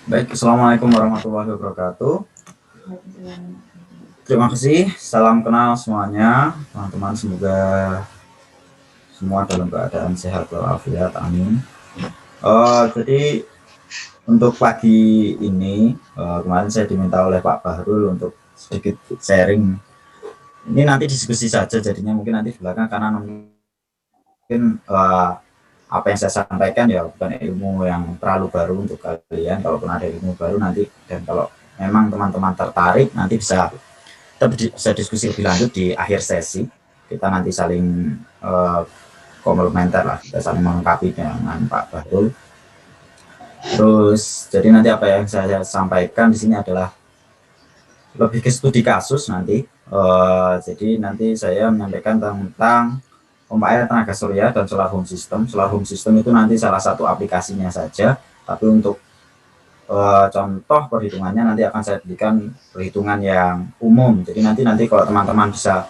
Baik, Assalamualaikum warahmatullahi wabarakatuh. Terima kasih, salam kenal semuanya, teman-teman. Semoga semua dalam keadaan sehat walafiat, amin. Jadi untuk pagi ini, kemarin saya diminta oleh Pak Bahrul untuk sedikit sharing. Ini nanti diskusi saja, jadinya mungkin nanti di belakang karena mungkin apa yang saya sampaikan ya bukan ilmu yang terlalu baru untuk kalian. Kalaupun ada ilmu baru nanti, dan kalau memang teman-teman tertarik nanti kita bisa diskusi lebih lanjut di akhir sesi. Kita nanti saling komplementer lah, kita saling melengkapi dengan Pak Bahrul. Terus jadi nanti apa yang saya sampaikan di sini adalah lebih ke studi kasus nanti. Jadi nanti saya menyampaikan tentang pompa air tenaga surya dan solar home system. Solar home system itu nanti salah satu aplikasinya saja, tapi untuk contoh perhitungannya nanti akan saya berikan perhitungan yang umum. Jadi nanti kalau teman-teman bisa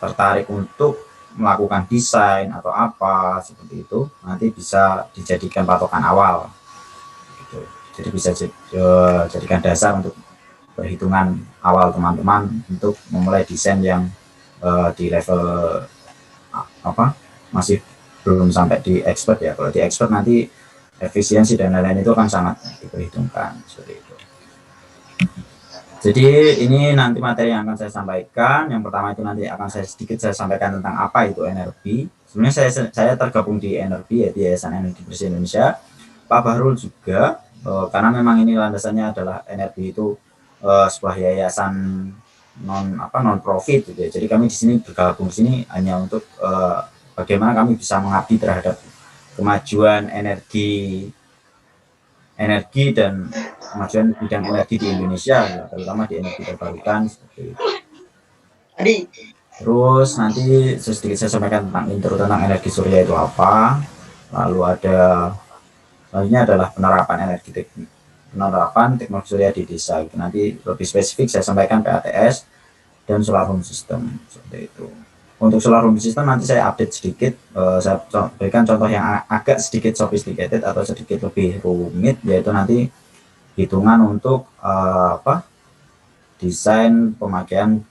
tertarik untuk melakukan desain atau apa seperti itu, nanti bisa dijadikan patokan awal. Gitu. Jadi bisa jadikan dasar untuk perhitungan awal teman-teman untuk memulai desain yang di level masih belum sampai di expert ya. Kalau di expert nanti efisiensi dan lain-lain itu akan sangat diperhitungkan seperti itu. Jadi ini nanti materi yang akan saya sampaikan. Yang pertama itu nanti akan saya sampaikan tentang apa itu energi. Sebenarnya saya tergabung di Energi, yaitu Yayasan Energi Bersih Indonesia. Pak Bahrul juga, karena memang ini landasannya adalah energi itu sebuah yayasan non profit gitu ya. Jadi kami di sini bergabung di sini hanya untuk bagaimana kami bisa mengabdi terhadap kemajuan energi dan kemajuan bidang energi di Indonesia, ya, terutama di energi terbarukan seperti itu. Terus nanti sedikit saya sampaikan tentang intro tentang energi surya itu apa. Lalu selanjutnya adalah penerapan teknologi surya di desa. Itu nanti lebih spesifik saya sampaikan PATS dan solar home system seperti itu. Untuk solar home system nanti saya update sedikit, saya berikan contoh yang agak sedikit sophisticated atau sedikit lebih rumit, yaitu nanti hitungan untuk desain pemakaian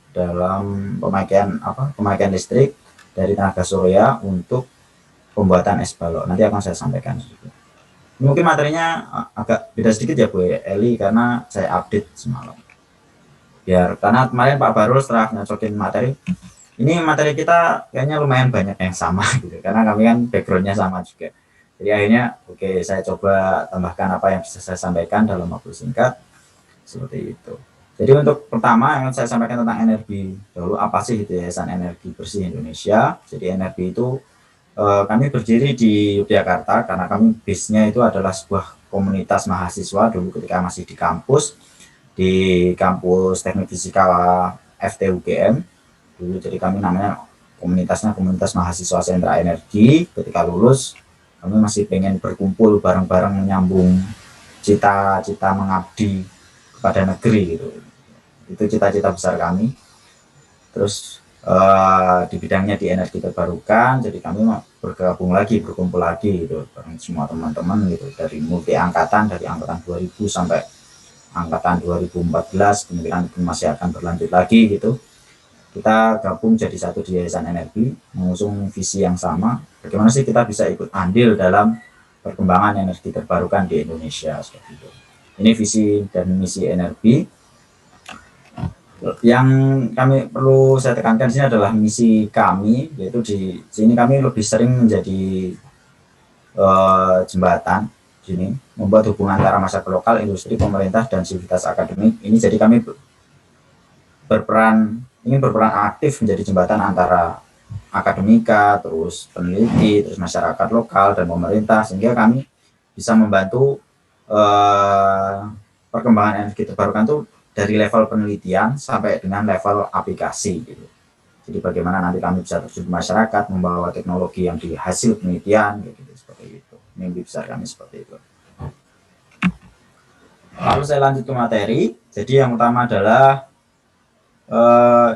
listrik dari tenaga surya untuk pembuatan es balok. Nanti akan saya sampaikan. Mungkin materinya agak beda sedikit ya Bu Eli, karena saya update semalam. Karena kemarin Pak Bahrul setelah nyocokin materi, ini materi kita kayaknya lumayan banyak yang sama gitu, karena kami kan backgroundnya sama juga. Jadi akhirnya saya coba tambahkan apa yang bisa saya sampaikan dalam waktu singkat seperti itu. Jadi untuk pertama yang saya sampaikan tentang energi dahulu, apa sih itu Yayasan Energi Bersih Indonesia. Jadi energi itu kami berdiri di Yogyakarta karena kami base-nya itu adalah sebuah komunitas mahasiswa dulu ketika masih di kampus Teknik Fisika FTUGM dulu. Jadi kami namanya komunitasnya komunitas mahasiswa sentra energi. Ketika lulus kami masih pengen berkumpul bareng-bareng menyambung cita-cita mengabdi kepada negeri gitu. Itu cita-cita besar kami. Terus di bidangnya di energi terbarukan, jadi kami berkumpul lagi gitu bareng semua teman-teman gitu, dari multi angkatan, dari angkatan 2000 sampai angkatan 2014, kemungkinan masih akan berlanjut lagi gitu. Kita gabung jadi satu di Yayasan Energi, mengusung visi yang sama, bagaimana sih kita bisa ikut andil dalam perkembangan energi terbarukan di Indonesia seperti itu. Ini visi dan misi Energi. Yang kami perlu saya tekankan di sini adalah misi kami, yaitu di sini kami lebih sering menjadi jembatan sini, membuat hubungan antara masyarakat lokal, industri, pemerintah, dan sivitas akademik. Ini jadi kami ingin berperan aktif menjadi jembatan antara akademika, terus peneliti, terus masyarakat lokal dan pemerintah, sehingga kami bisa membantu perkembangan energi terbarukan itu dari level penelitian sampai dengan level aplikasi gitu. Jadi bagaimana nanti kami bisa terjun ke masyarakat, membawa teknologi yang dihasil penelitian gitu, seperti itu. Mimpi besar kami seperti itu. Lalu saya lanjut ke materi. Jadi yang utama adalah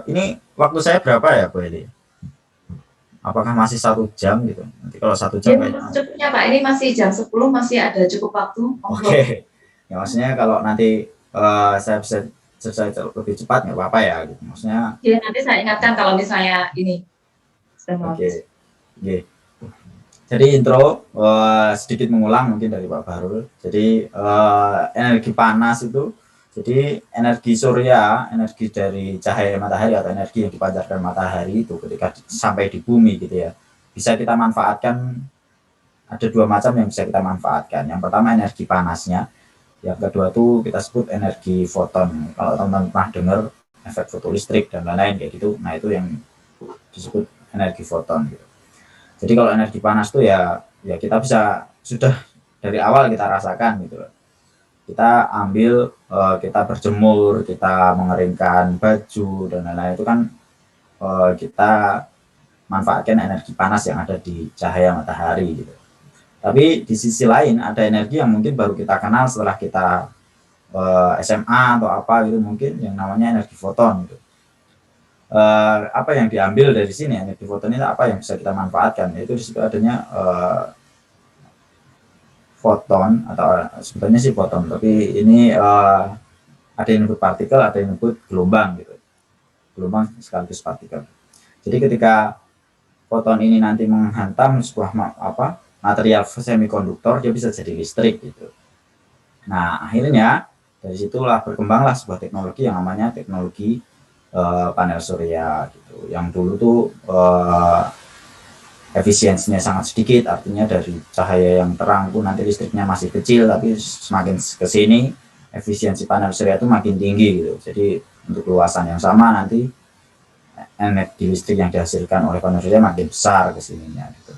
ini waktu saya berapa ya Bu Eli? apakah masih 1 jam gitu? Nanti kalau 1 jam Ya, kayaknya. cukupnya Pak, ini masih jam 10, masih ada cukup waktu. Oke, ya maksudnya kalau nanti saya bisa selesai lebih cepat nggak apa-apa ya gitu. Maksudnya Ya, nanti saya ingatkan kalau misalnya ini sudah mau oke, habis. oke. Jadi intro sedikit mengulang mungkin dari Pak Bahrul. Jadi energi panas itu, jadi energi surya, energi dari cahaya matahari atau energi yang dipancarkan matahari itu ketika sampai di bumi gitu ya, bisa kita manfaatkan. Ada 2 macam yang bisa kita manfaatkan. Yang pertama energi panasnya, yang kedua tuh kita sebut energi foton. Kalau teman-teman pernah dengar efek fotolistrik dan lain-lain kayak gitu, nah itu yang disebut energi foton gitu. Jadi kalau energi panas tuh ya kita bisa sudah dari awal kita rasakan gitu loh. Kita ambil kita berjemur, kita mengeringkan baju dan lain-lain itu kan kita manfaatkan energi panas yang ada di cahaya matahari gitu. Tapi di sisi lain ada energi yang mungkin baru kita kenal setelah kita SMA atau apa gitu, mungkin yang namanya energi foton gitu. Apa yang diambil dari sini energi foton ini, apa yang bisa kita manfaatkan, yaitu di situ adanya foton, atau sebetulnya sih foton, tapi ini ada yang disebut partikel, ada yang disebut gelombang gitu, gelombang sekaligus partikel. Jadi ketika foton ini nanti menghantam sebuah material semikonduktor, dia bisa jadi listrik gitu. Nah akhirnya dari situlah berkembanglah sebuah teknologi yang namanya teknologi panel surya gitu. Yang dulu tuh efisiensinya sangat sedikit, artinya dari cahaya yang terang pun nanti listriknya masih kecil, tapi semakin ke sini efisiensi panel surya itu makin tinggi gitu. Jadi untuk luasan yang sama nanti energi listrik yang dihasilkan oleh panel surya makin besar ke sininya gitu.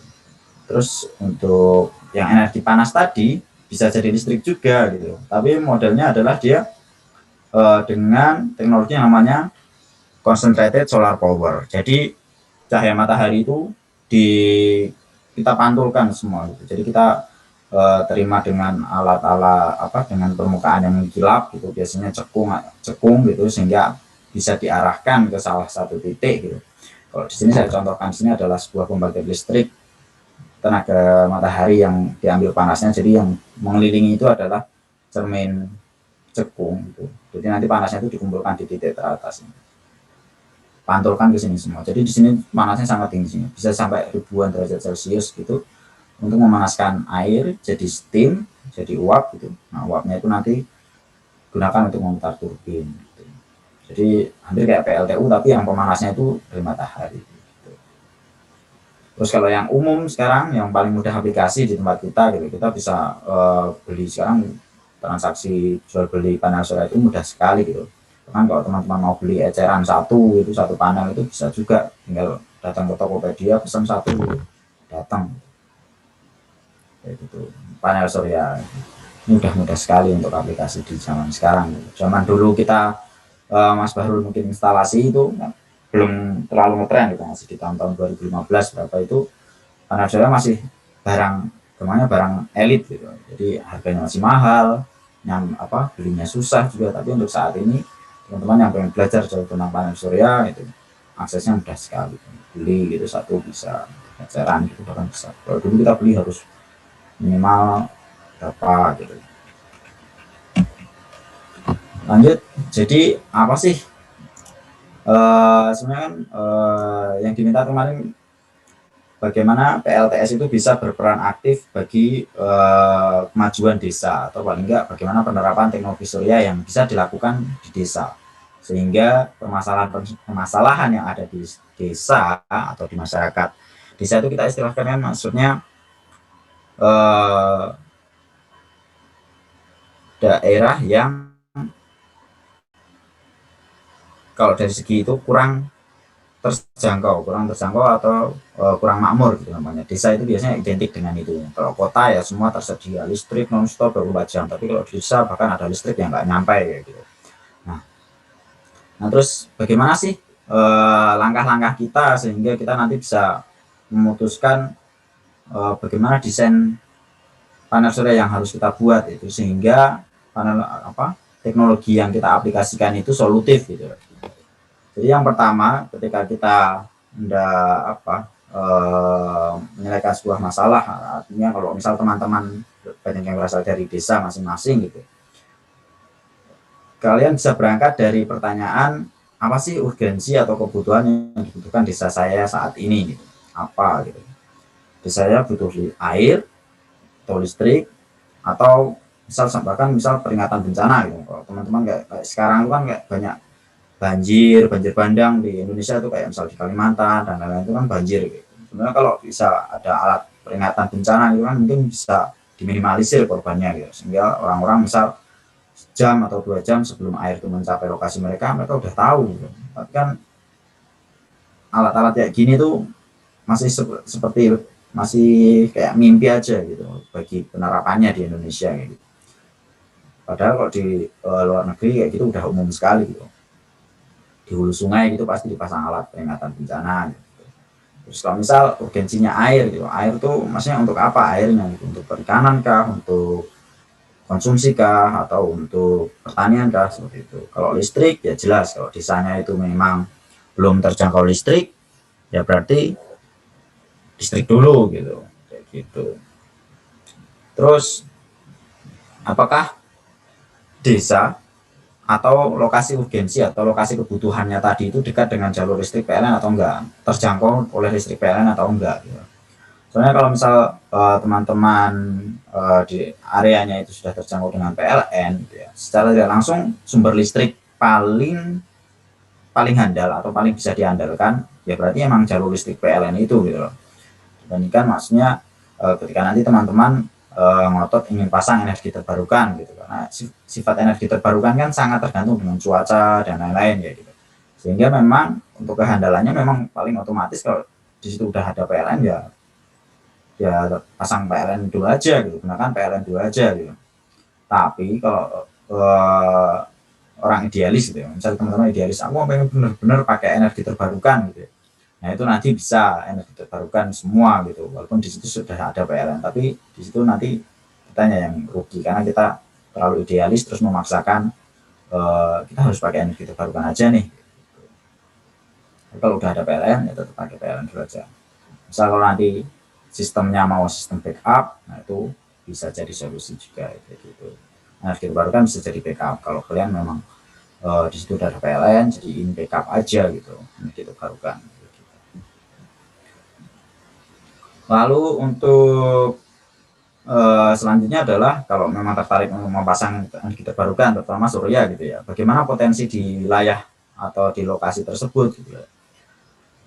Terus untuk yang energi panas tadi bisa jadi listrik juga gitu, tapi modelnya adalah dia dengan teknologi yang namanya concentrated solar power. Jadi cahaya matahari itu di kita pantulkan semua gitu. Jadi kita terima dengan alat-alat dengan permukaan yang gelap gitu, biasanya cekung gitu, sehingga bisa diarahkan ke salah satu titik gitu. Kalau di sini saya contohkan, di sini adalah sebuah pembangkit listrik tenaga matahari yang diambil panasnya, jadi yang mengelilingi itu adalah cermin cekung gitu. Jadi nanti panasnya itu dikumpulkan di titik teratas ini, pantulkan ke sini semua. Jadi di sini panasnya sangat tinggi, bisa sampai ribuan derajat Celcius gitu, untuk memanaskan air jadi steam, jadi uap gitu. Nah uapnya itu nanti gunakan untuk memutar turbin gitu. Jadi hampir kayak PLTU tapi yang pemanasnya itu dari matahari. Terus kalau yang umum sekarang yang paling mudah aplikasi di tempat kita gitu, kita bisa beli sekarang, transaksi jual beli panel surya itu mudah sekali gitu. Kan kalau teman-teman mau beli eceran satu itu, satu panel itu bisa juga, tinggal datang ke Tokopedia pesan satu gitu, datang kayak gitu. Panel surya mudah-mudah sekali untuk aplikasi di zaman sekarang gitu. Zaman dulu kita Mas Bahrul mungkin instalasi itu belum terlalu ngetren gitu, masih di tahun-tahun 2015 berapa itu panel surya masih barang, namanya barang elit gitu, jadi harganya masih mahal, yang belinya susah juga. Tapi untuk saat ini teman-teman yang pengen belajar jauh tentang panel surya itu aksesnya mudah sekali, beli gitu satu bisa eceran gitu bahkan bisa. Kalau dulu kita beli harus minimal berapa gitu. Lanjut, jadi apa sih sebenarnya kan yang diminta kemarin, bagaimana PLTS itu bisa berperan aktif bagi kemajuan desa, atau paling enggak bagaimana penerapan teknologi surya yang bisa dilakukan di desa, sehingga permasalahan yang ada di desa atau di masyarakat desa itu kita istilahkan kan, maksudnya daerah yang kalau dari segi itu kurang terjangkau atau kurang makmur gitu namanya. Desa itu biasanya identik dengan itu. Kalau kota ya semua tersedia listrik nonstop 24 jam, tapi kalau di desa bahkan ada listrik yang nggak nyampe kayak gitu. Nah terus bagaimana sih langkah-langkah kita sehingga kita nanti bisa memutuskan bagaimana desain panel surya yang harus kita buat itu, sehingga panel teknologi yang kita aplikasikan itu solutif gitu. Jadi yang pertama ketika kita menyelesaikan sebuah masalah. Artinya kalau misal teman-teman banyak yang berasal dari desa masing-masing gitu, kalian bisa berangkat dari pertanyaan apa sih urgensi atau kebutuhan yang dibutuhkan desa saya saat ini gitu. Apa gitu, desa saya butuh air atau listrik, atau misal bahkan misal peringatan bencana gitu. Kalau teman-teman kayak sekarang itu kan kayak banyak banjir bandang di Indonesia itu, kayak misal di Kalimantan dan lain-lain itu kan banjir gitu. Sebenarnya kalau bisa ada alat peringatan bencana itu kan mungkin bisa diminimalisir korbannya gitu, sehingga orang-orang misal jam atau 2 jam sebelum air itu mencapai lokasi mereka udah tahu gitu. Tapi kan alat-alat kayak gini tuh masih seperti masih kayak mimpi aja gitu bagi penerapannya di Indonesia gitu. Padahal kalau di luar negeri kayak gitu udah umum sekali gitu. Di hulu sungai gitu pasti dipasang alat peringatan bencana gitu. Terus kalau misal urgensinya air gitu, air tuh maksudnya untuk apa airnya gitu? Untuk perikanan kah, untuk konsumsi kah, atau untuk pertanian kah, seperti itu. Kalau listrik ya jelas, kalau desanya itu memang belum terjangkau listrik ya berarti listrik dulu gitu, kayak gitu. Terus apakah desa atau lokasi urgensi atau lokasi kebutuhannya tadi itu dekat dengan jalur listrik PLN atau enggak, terjangkau oleh listrik PLN atau enggak gitu. Soalnya kalau misal teman-teman di areanya itu sudah terjangkau dengan PLN gitu ya, secara tidak langsung sumber listrik paling paling handal atau paling bisa diandalkan ya berarti emang jalur listrik PLN itu gitu loh. Dibandingkan maksudnya ketika nanti teman-teman ngotot ingin pasang energi terbarukan gitu, karena sifat energi terbarukan kan sangat tergantung dengan cuaca dan lain-lain ya gitu, sehingga memang untuk kehandalannya memang paling otomatis kalau di situ udah ada PLN ya pasang PLN dulu aja gitu, gunakan PLN dulu aja gitu. Tapi kalau orang idealis gitu ya, misalnya teman-teman idealis, aku pengen bener-bener pakai energi terbarukan gitu ya. Nah itu nanti bisa energi terbarukan semua gitu, walaupun di situ sudah ada PLN, tapi di situ nanti kitanya yang rugi karena kita terlalu idealis terus memaksakan kita harus pakai energi terbarukan aja nih. Tapi kalau udah ada PLN ya tetap pakai PLN dulu aja. Misal kalau nanti sistemnya mau sistem backup, nah itu bisa jadi solusi juga kayak gitu. Energi terbarukan bisa jadi backup kalau kalian memang di situ udah ada PLN, jadiin backup aja gitu energi terbarukan. Lalu untuk selanjutnya adalah kalau memang tertarik memasang energi terbarukan terutama surya gitu ya, bagaimana potensi di wilayah atau di lokasi tersebut gitu ya.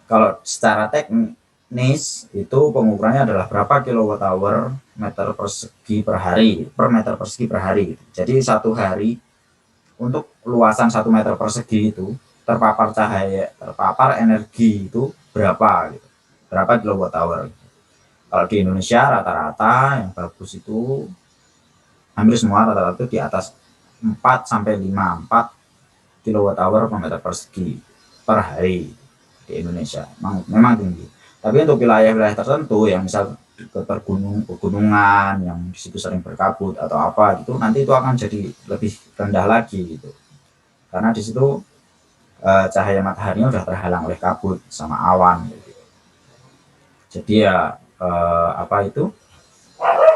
Kalau secara teknis itu pengukurannya adalah berapa kilowatt hour meter persegi per hari per meter persegi per hari gitu. Jadi satu hari untuk luasan 1 meter persegi itu terpapar energi itu berapa gitu, berapa kilowatt hour. Kalau di Indonesia rata-rata yang bagus itu hampir semua rata-rata itu di atas 4 sampai 4 kilowatt hour per meter persegi per hari di Indonesia. Memang tinggi. Tapi untuk wilayah-wilayah tertentu yang misal ke pegunungan yang di situ sering berkabut atau apa gitu, nanti itu akan jadi lebih rendah lagi gitu. Karena di situ cahaya mataharinya udah terhalang oleh kabut sama awan gitu. Jadi ya apa itu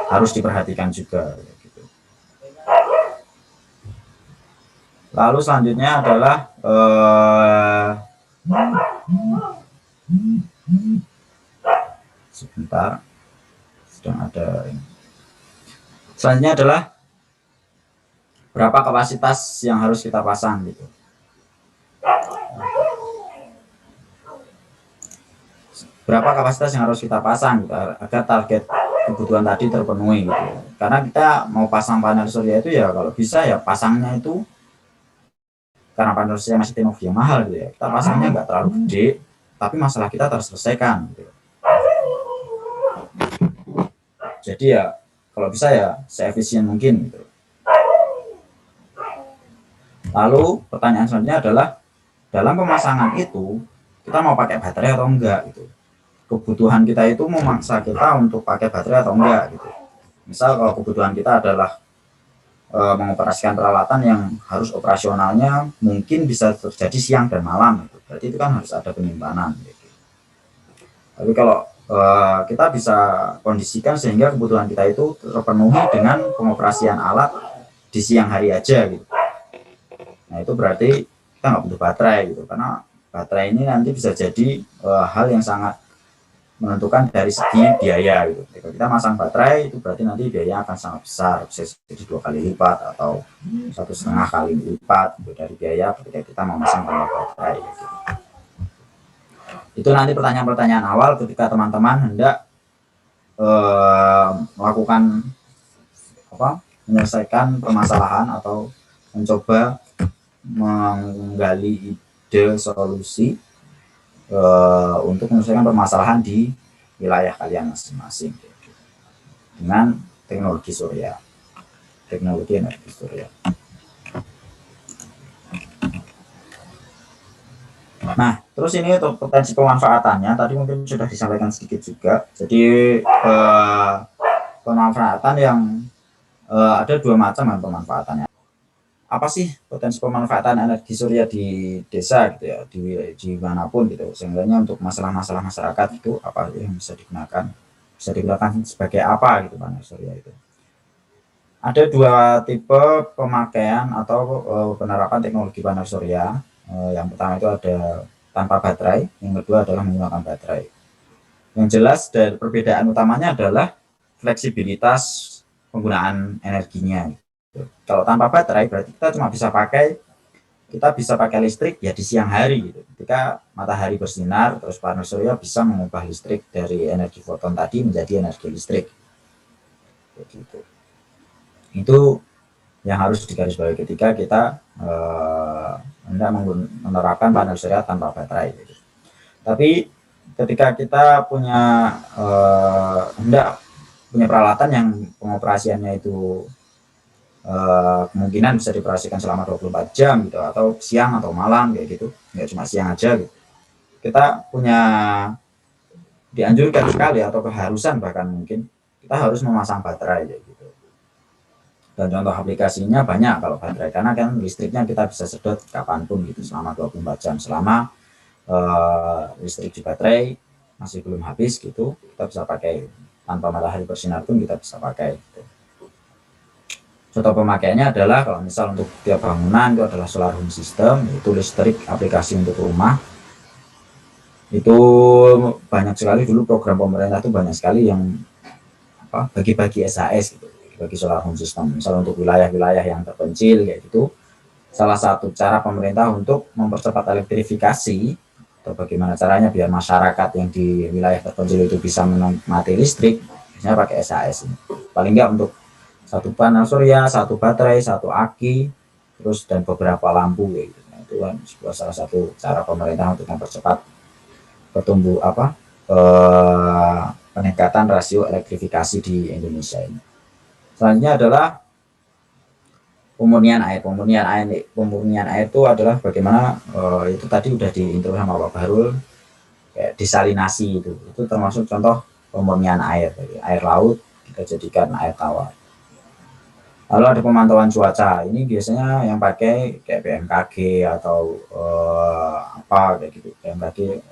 harus diperhatikan juga gitu. Lalu selanjutnya adalah sebentar, sedang ada ini. Selanjutnya adalah berapa kapasitas yang harus kita pasang gitu. Berapa kapasitas yang harus kita pasang gitu, agar target kebutuhan tadi terpenuhi gitu. Karena kita mau pasang panel surya itu ya kalau bisa ya pasangnya itu, karena panel surya masih teknologi yang mahal gitu ya, kita pasangnya nggak terlalu gede tapi masalah kita terselesaikan gitu. Jadi ya kalau bisa ya seefisien mungkin gitu. Lalu pertanyaan selanjutnya adalah dalam pemasangan itu kita mau pakai baterai atau enggak gitu. Kebutuhan kita itu memaksa kita untuk pakai baterai atau enggak gitu. Misal kalau kebutuhan kita adalah mengoperasikan peralatan yang harus operasionalnya mungkin bisa terjadi siang dan malam gitu. Berarti itu kan harus ada penyimpanan gitu. Tapi kalau kita bisa kondisikan sehingga kebutuhan kita itu terpenuhi dengan pengoperasian alat di siang hari aja gitu. Nah itu berarti kita nggak butuh baterai gitu, karena baterai ini nanti bisa jadi hal yang sangat menentukan dari segi biaya gitu. Jika kita masang baterai itu berarti nanti biaya akan sangat besar, bisa jadi 2 kali lipat atau 1,5 kali lipat gitu, dari biaya ketika kita memasang panel baterai gitu. Itu nanti pertanyaan-pertanyaan awal ketika teman-teman hendak melakukan menyelesaikan permasalahan atau mencoba menggali ide solusi untuk menyelesaikan permasalahan di wilayah kalian masing-masing dengan teknologi energi surya. Nah, terus ini untuk potensi pemanfaatannya tadi mungkin sudah disampaikan sedikit juga. Jadi pemanfaatan yang ada 2 macam kan pemanfaatannya. Apa sih potensi pemanfaatan energi surya di desa gitu ya, di manapun gitu, sehingga untuk masalah-masalah masyarakat itu apa yang bisa digunakan sebagai apa gitu panel surya itu. Ada 2 tipe pemakaian atau penerapan teknologi panel surya. Yang pertama itu ada tanpa baterai, yang kedua adalah menggunakan baterai. Yang jelas dari perbedaan utamanya adalah fleksibilitas penggunaan energinya. Kalau tanpa baterai berarti kita bisa pakai listrik ya di siang hari gitu. Ketika matahari bersinar, terus panel surya bisa mengubah listrik dari energi foton tadi menjadi energi listrik. Begitu. Itu yang harus digarisbawahi ketika kita hendak menerapkan panel surya tanpa baterai. Gitu. Tapi ketika kita hendak punya peralatan yang pengoperasiannya itu kemungkinan bisa dioperasikan selama 24 jam gitu, atau siang atau malam kayak gitu, nggak cuma siang aja gitu. Kita dianjurkan sekali atau keharusan bahkan mungkin kita harus memasang baterai gitu. Dan contoh aplikasinya banyak kalau baterai, karena kan listriknya kita bisa sedot kapanpun gitu selama 24 jam. Selama listrik di baterai masih belum habis gitu, kita bisa pakai tanpa matahari bersinar pun kita bisa pakai gitu. Contoh pemakaiannya adalah kalau misal untuk tiap bangunan itu adalah solar home system, itu listrik aplikasi untuk rumah. Itu banyak sekali dulu program pemerintah itu banyak sekali yang bagi-bagi SAS gitu, bagi solar home system. Misal untuk wilayah-wilayah yang terpencil kayak gitu, salah satu cara pemerintah untuk mempercepat elektrifikasi atau bagaimana caranya biar masyarakat yang di wilayah terpencil itu bisa menikmati listrik, biasanya pakai SAS ini. Paling enggak untuk 1 panel surya, 1 baterai, 1 aki, terus dan beberapa lampu gitu. Nah, itu kan salah satu cara pemerintah untuk mempercepat peningkatan rasio elektrifikasi di Indonesia ini. Selanjutnya adalah pemurnian air. Pemurnian air itu adalah bagaimana itu tadi udah diintro sama Pak Bahrul, kayak desalinasi itu termasuk contoh pemurnian air. Dari air laut kita jadikan air tawar. Lalu ada pemantauan cuaca, ini biasanya yang pakai kayak BMKG atau kayak gitu, BMKG,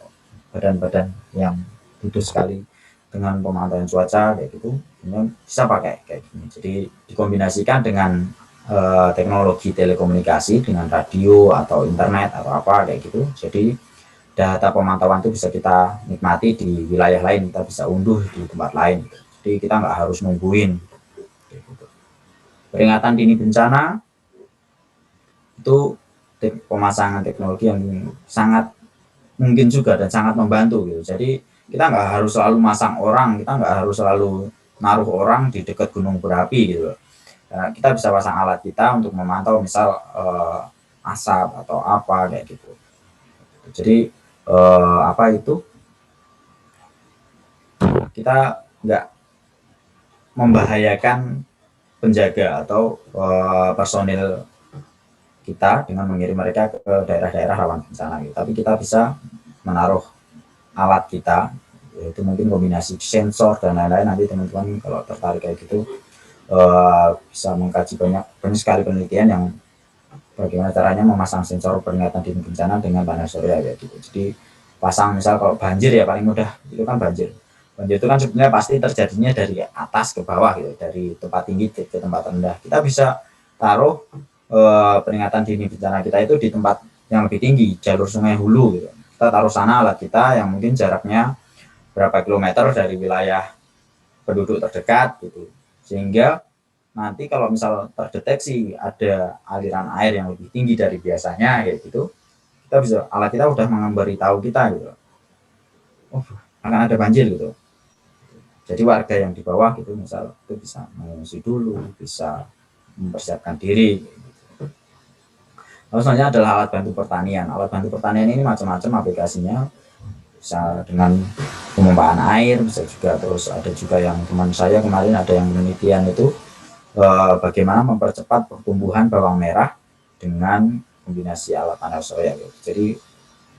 badan-badan yang butuh sekali dengan pemantauan cuaca kayak gitu, ini bisa pakai kayak gini. Jadi dikombinasikan dengan teknologi telekomunikasi dengan radio atau internet atau apa kayak gitu. Jadi data pemantauan itu bisa kita nikmati di wilayah lain, kita bisa unduh di tempat lain. Jadi kita nggak harus nungguin. Peringatan dini bencana itu pemasangan teknologi yang sangat mungkin juga dan sangat membantu gitu. Jadi kita nggak harus selalu masang orang, kita nggak harus selalu naruh orang di dekat gunung berapi gitu. Karena kita bisa pasang alat kita untuk memantau misal asap atau apa kayak gitu. Jadi kita nggak membahayakan penjaga atau personil kita dengan mengirim mereka ke daerah-daerah rawan bencana gitu. Tapi kita bisa menaruh alat kita, yaitu mungkin kombinasi sensor dan lain-lain. Nanti teman-teman kalau tertarik kayak gitu bisa mengkaji banyak sekali penelitian yang bagaimana caranya memasang sensor peringatan dini bencana dengan panel surya kayak gitu. Jadi pasang, misal kalau banjir ya paling mudah itu kan banjir. Banjir itu kan sebenarnya pasti terjadinya dari atas ke bawah gitu, dari tempat tinggi ke tempat rendah. Kita bisa taruh peringatan dini bencana kita itu di tempat yang lebih tinggi, jalur sungai hulu gitu. Kita taruh sana alat kita yang mungkin jaraknya berapa kilometer dari wilayah penduduk terdekat gitu, sehingga nanti kalau misal terdeteksi ada aliran air yang lebih tinggi dari biasanya kayak gitu, kita bisa, alat kita udah memberitahu kita gitu, oh akan ada banjir gitu. Jadi warga yang di bawah gitu misal itu bisa mengungsi dulu, bisa mempersiapkan diri gitu. Lalu selanjutnya adalah alat bantu pertanian. Alat bantu pertanian ini macam-macam aplikasinya, bisa dengan pemompaan air, bisa juga, terus ada juga yang teman saya kemarin ada yang penelitian itu bagaimana mempercepat pertumbuhan bawang merah dengan kombinasi alat panel surya gitu. Jadi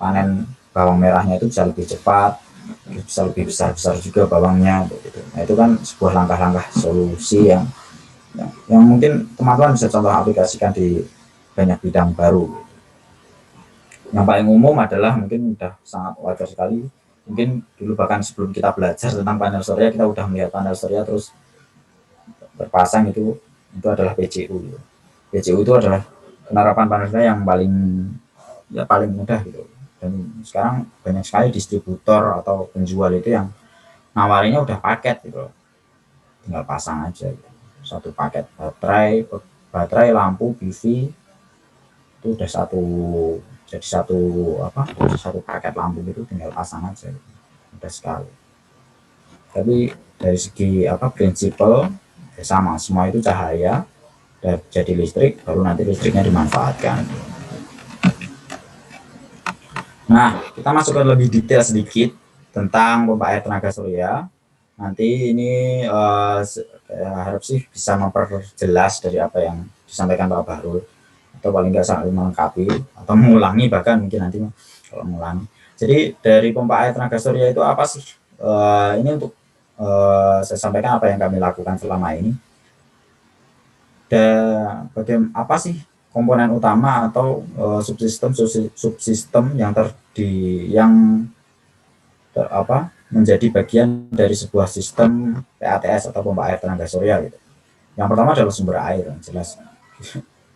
panen bawang merahnya itu bisa lebih cepat, bisa lebih besar juga bawangnya gitu. Nah itu kan sebuah langkah-langkah solusi yang mungkin teman-teman bisa contoh aplikasikan di banyak bidang baru. Yang paling umum adalah mungkin udah sangat wajar sekali, mungkin dulu bahkan sebelum kita belajar tentang panel surya kita udah melihat panel surya terus terpasang, itu adalah PCU. PCU itu adalah penerapan panel surya yang paling mudah gitu. Dan sekarang banyak sekali distributor atau penjual itu yang nawarinya udah paket gitu, tinggal pasang aja gitu. Satu paket baterai, lampu, PV itu udah satu paket lampu gitu, tinggal pasang aja gitu. Mudah sekali. Tapi dari segi prinsipal sama, semua itu cahaya dan jadi listrik, baru nanti listriknya dimanfaatkan. Nah, kita masukkan lebih detail sedikit tentang pompa air tenaga surya. Nanti ini harap sih bisa memperjelas dari apa yang disampaikan Pak Bahrul, atau paling nggak sampai melengkapi atau mengulangi, bahkan mungkin nanti kalau mengulangi. Jadi dari pompa air tenaga surya itu apa sih? Ini untuk saya sampaikan apa yang kami lakukan selama ini. Dan apa sih komponen utama atau subsistem yang menjadi bagian dari sebuah sistem PATS atau pompa air tenaga surya gitu. Yang pertama adalah sumber air, jelas.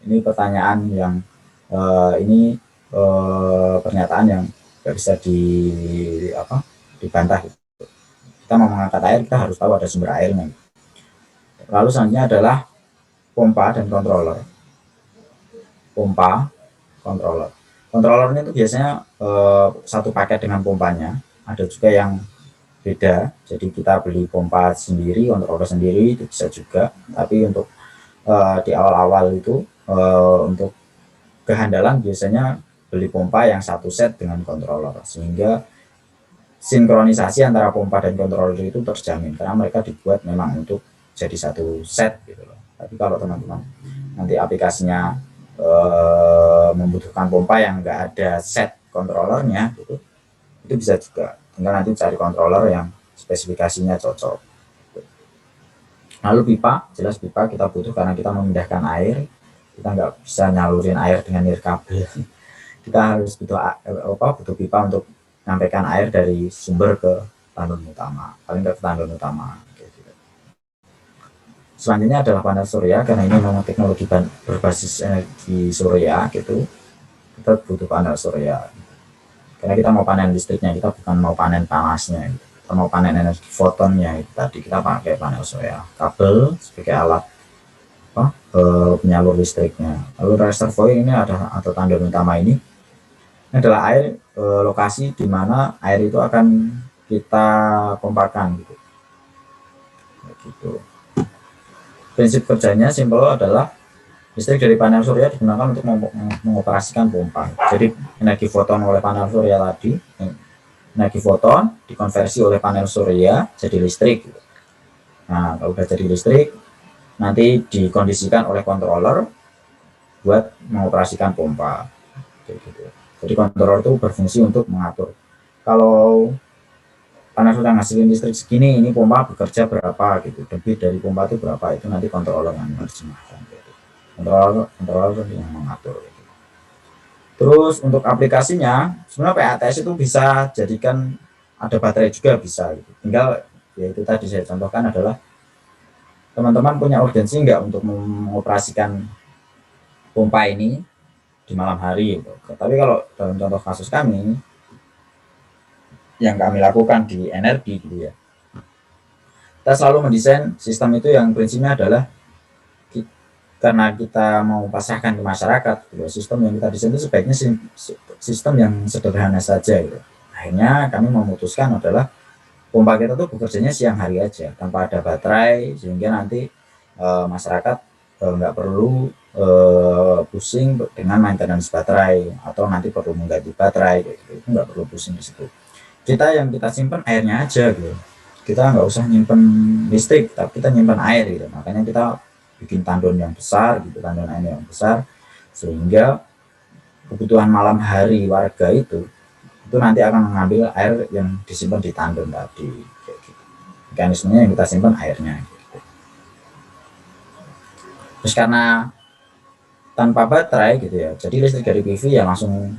Ini pertanyaan yang pernyataan yang nggak bisa dibantah gitu. Kita mau mengangkat air, kita harus tahu ada sumber airnya. Lalu selanjutnya adalah pompa dan controller. Controllernya itu biasanya satu paket dengan pompanya. Ada juga yang beda, jadi kita beli pompa sendiri, controller sendiri itu bisa juga. Tapi untuk di awal-awal itu untuk kehandalan biasanya beli pompa yang satu set dengan controller, sehingga sinkronisasi antara pompa dan controller itu terjamin karena mereka dibuat memang untuk jadi satu set gitu loh. Tapi kalau teman-teman nanti aplikasinya membutuhkan pompa yang enggak ada set controllernya gitu, itu bisa juga, tinggal nanti cari controller yang spesifikasinya cocok. Lalu pipa, jelas pipa kita butuh karena kita memindahkan air, kita nggak bisa nyalurin air dengan nirkabel. Kita harus butuh pipa untuk menyampaikan air dari sumber ke tandon utama, paling nggak ke tandon utama. Selanjutnya adalah panel surya, karena ini memang teknologi berbasis energi surya gitu, kita butuh panel surya. Karena kita mau panen listriknya, kita bukan mau panen panasnya gitu. Kita mau panen energi fotonnya itu tadi, kita pakai panel surya. Kabel sebagai alat penyalur listriknya. Lalu reservoir ini atau tandon utama ini adalah air, lokasi di mana air itu akan kita pompakan gitu. Gitu. Prinsip kerjanya simpel adalah listrik dari panel surya digunakan untuk mengoperasikan pompa. Jadi energi foton oleh panel surya tadi, energi foton dikonversi oleh panel surya jadi listrik. Nah, kalau sudah jadi listrik, nanti dikondisikan oleh controller buat mengoperasikan pompa. Jadi controller itu berfungsi untuk mengatur. Kalau panel surya ngasilin listrik segini, ini pompa bekerja berapa gitu, debit dari pompa itu berapa, itu nanti controller yang menerjemahkan gitu. Controller yang mengatur gitu. Terus untuk aplikasinya, sebenarnya PATS itu bisa jadikan ada baterai juga bisa. Gitu. Tinggal ya itu tadi saya contohkan adalah teman-teman punya urgensi nggak untuk mengoperasikan pompa ini di malam hari. Gitu. Tapi kalau dalam contoh kasus kami yang kami lakukan di energi gitu ya, kita selalu mendesain sistem itu yang prinsipnya adalah karena kita mau pasrahkan ke masyarakat, gitu, sistem yang kita desain itu sebaiknya sistem yang sederhana saja. Gitu. Akhirnya kami memutuskan adalah pompa kita tuh bekerjanya siang hari aja tanpa ada baterai sehingga nanti masyarakat nggak perlu pusing dengan maintenance baterai atau nanti perlu mengganti baterai gitu. Itu nggak perlu pusing di situ. Kita yang kita simpan airnya aja gitu. Kita nggak usah nyimpen listrik, tapi kita nyimpan air gitu. Makanya kita bikin tandon yang besar gitu, tandon air yang besar sehingga kebutuhan malam hari warga itu nanti akan mengambil air yang disimpan di tandon tadi. Gitu. Mekanismenya yang kita simpan airnya. Gitu. Terus karena tanpa baterai gitu ya, jadi listrik dari PV ya langsung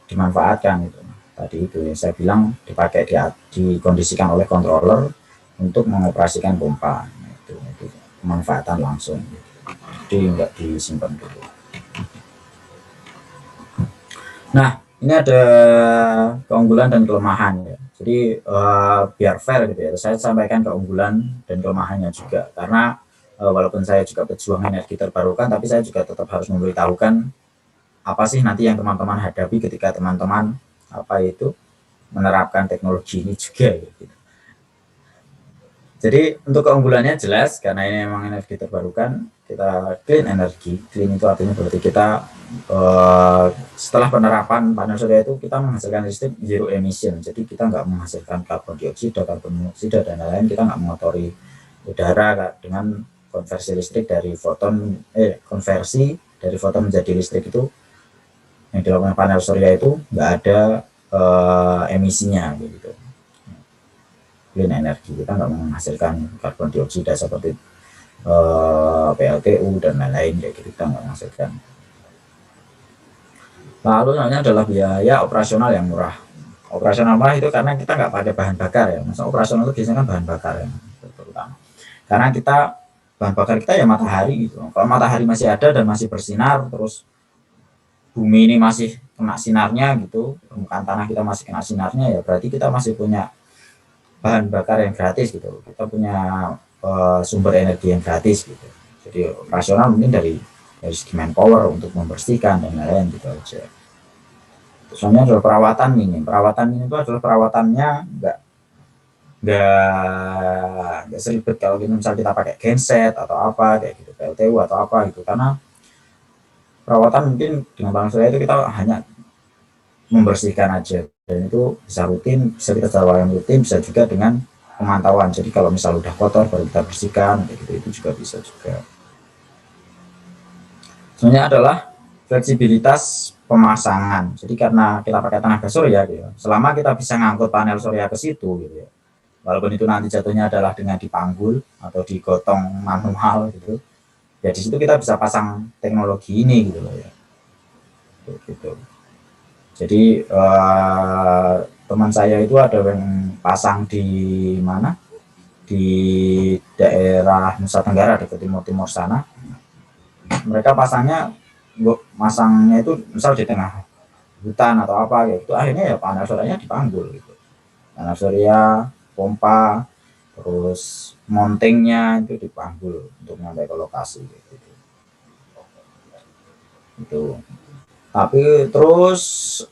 dimanfaatkan gitu. Tadi itu yang saya bilang dipakai dikondisikan oleh controller untuk mengoperasikan pompa. Itu pemanfaatan langsung. Gitu. Jadi nggak disimpan dulu. Nah, ini ada keunggulan dan kelemahan ya. Jadi biar fair gitu ya, saya sampaikan keunggulan dan kelemahannya juga. Karena walaupun saya juga pejuang energi terbarukan, tapi saya juga tetap harus memberitahukan apa sih nanti yang teman-teman hadapi ketika teman-teman menerapkan teknologi ini juga. Gitu. Jadi untuk keunggulannya jelas karena ini memang energi terbarukan, kita clean energi. Clean itu artinya berarti kita setelah penerapan panel surya itu kita menghasilkan listrik zero emission. Jadi kita nggak menghasilkan karbon dioksida, karbon monoksida dan lain-lain. Kita nggak mengotori udara dengan konversi listrik dari konversi dari foton menjadi listrik itu yang dilakukan panel surya itu nggak ada emisinya gitu. Clean energi, kita nggak menghasilkan karbon dioksida seperti PLTU dan lain-lain kayak gitu, kita nggak menghasilkan. Lalu namanya adalah biaya operasional yang murah. Operasional murah itu karena kita nggak pakai bahan bakar ya. Masa operasional itu biasanya kan bahan bakar ya, terutama. Karena kita bahan bakar kita ya matahari gitu. Kalau matahari masih ada dan masih bersinar, terus bumi ini masih kena sinarnya gitu, permukaan tanah kita masih kena sinarnya ya, berarti kita masih punya bahan bakar yang gratis gitu. Kita punya sumber energi yang gratis gitu. Jadi operasional mungkin dari segi manpower untuk membersihkan dan lain-lain gitu aja. Soalnya adalah perawatan minim. Perawatan minim itu adalah perawatannya nggak seribet kalau kita misal kita pakai genset atau apa kayak gitu, PLTU atau apa gitu, karena perawatan mungkin dengan panel surya itu kita hanya membersihkan aja dan itu bisa rutin, bisa kita jadwalkan rutin, bisa juga dengan pemantauan. Jadi kalau misal udah kotor baru kita bersihkan kayak gitu, itu juga bisa juga. Sebenarnya adalah fleksibilitas pemasangan. Jadi karena kita pakai tenaga surya gitu, selama kita bisa ngangkut panel surya ke situ gitu ya, walaupun itu nanti jatuhnya adalah dengan dipanggul atau digotong manual gitu, ya di situ kita bisa pasang teknologi ini gitu loh ya. Gitu. Jadi teman saya itu ada yang pasang di mana? Di daerah Nusa Tenggara dekat timur sana. Mereka masangnya itu misal di tengah hutan atau apa gitu, akhirnya ya panel suryanya dipanggul gitu. Panel surya, pompa, terus mountingnya itu dipanggul untuk sampai ke lokasi gitu. Itu. Tapi terus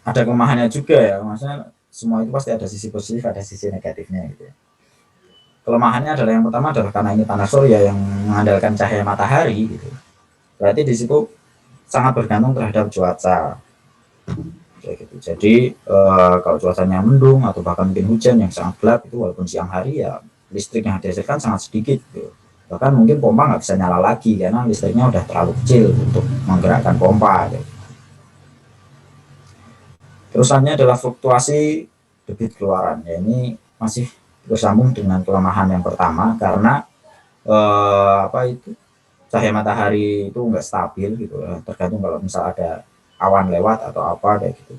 ada kelemahannya juga ya, maksudnya semua itu pasti ada sisi positif, ada sisi negatifnya gitu ya. Kelemahannya adalah yang pertama adalah karena ini panel surya yang mengandalkan cahaya matahari gitu. Berarti di situ sangat bergantung terhadap cuaca. Kayak gitu. Jadi kalau cuacanya mendung atau bahkan mungkin hujan yang sangat gelap itu walaupun siang hari ya listrik yang dihasilkan sangat sedikit gitu. Bahkan mungkin pompa nggak bisa nyala lagi karena listriknya udah terlalu kecil untuk menggerakkan pompa gitu. Terusannya adalah fluktuasi debit keluaran. Ya, ini masih bersambung dengan kelemahan yang pertama karena cahaya matahari itu nggak stabil gitu ya. Tergantung kalau misal ada awan lewat atau apa kayak gitu.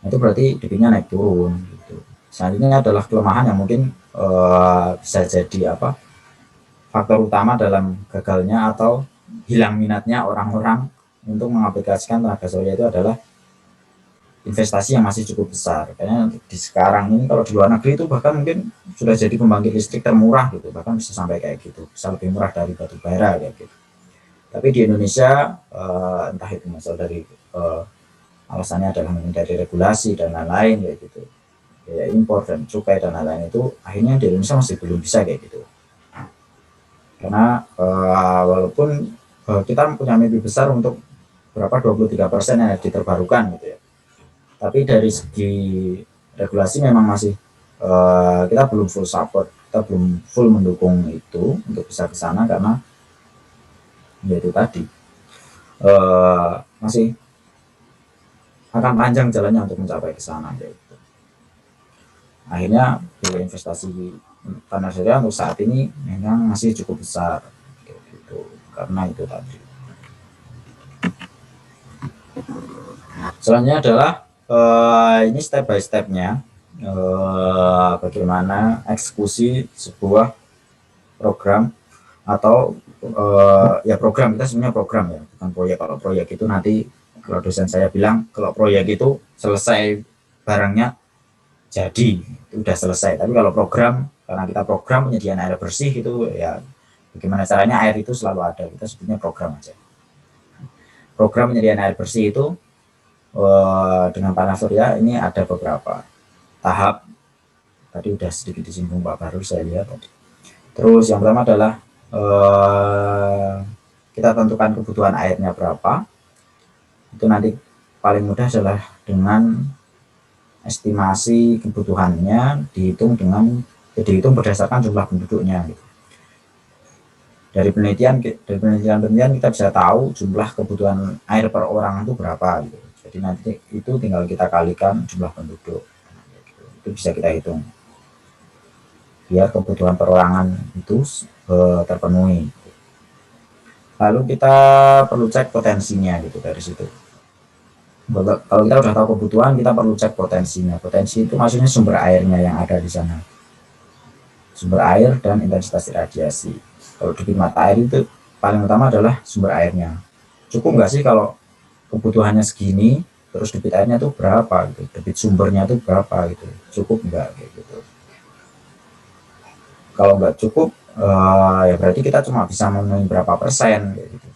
Nah, itu berarti debitnya naik turun gitu. Selanjutnya adalah kelemahan yang mungkin bisa jadi apa faktor utama dalam gagalnya atau hilang minatnya orang-orang untuk mengaplikasikan tenaga surya itu adalah investasi yang masih cukup besar. Kayaknya di sekarang ini kalau di luar negeri itu bahkan mungkin sudah jadi pembangkit listrik termurah gitu, bahkan bisa sampai kayak gitu, bisa lebih murah dari batu bara kayak gitu. Tapi di Indonesia entah itu masalah dari alasannya adalah dari regulasi dan lain-lain kayak gitu, kayak impor dan cukai dan lain-lain, itu akhirnya di Indonesia masih belum bisa kayak gitu. Karena walaupun kita punya mimpi besar untuk berapa 23% energi terbarukan gitu ya, tapi dari segi regulasi memang masih kita belum full support, kita belum full mendukung itu untuk bisa ke sana, karena yaitu tadi masih akan panjang jalannya untuk mencapai ke sana gitu. Akhirnya biaya investasi tanah surya untuk saat ini memang masih cukup besar gitu, karena itu tadi. Selanjutnya adalah ini step by stepnya bagaimana eksekusi sebuah program atau ya program, kita sebenarnya program ya, bukan proyek. Kalau proyek itu nanti kalau dosen saya bilang kalau proyek itu selesai barangnya jadi itu udah selesai. Tapi kalau program, karena kita program penyediaan air bersih itu ya bagaimana caranya air itu selalu ada, kita sebutnya program aja. Program penyediaan air bersih itu dengan panas surya ini ada beberapa tahap. Tadi udah sedikit disinggung Pak Baru, saya lihat tadi. Terus yang pertama adalah kita tentukan kebutuhan airnya berapa. Itu nanti paling mudah adalah dengan estimasi kebutuhannya dihitung berdasarkan jumlah penduduknya gitu. Dari penelitian kita bisa tahu jumlah kebutuhan air per orang itu berapa gitu. Jadi nanti itu tinggal kita kalikan jumlah penduduk, itu bisa kita hitung biar kebutuhan perorangan itu terpenuhi. Lalu kita perlu cek potensinya gitu dari situ. Kalau kita udah tahu kebutuhan, kita perlu cek potensinya. Potensi itu maksudnya sumber airnya yang ada di sana, sumber air dan intensitas radiasi. Kalau debit mata air itu paling utama adalah sumber airnya. Cukup nggak sih kalau kebutuhannya segini, terus debit airnya itu berapa gitu, debit sumbernya itu berapa gitu, cukup nggak kayak gitu. Kalau nggak cukup ya berarti kita cuma bisa memenuhi berapa persen kayak gitu.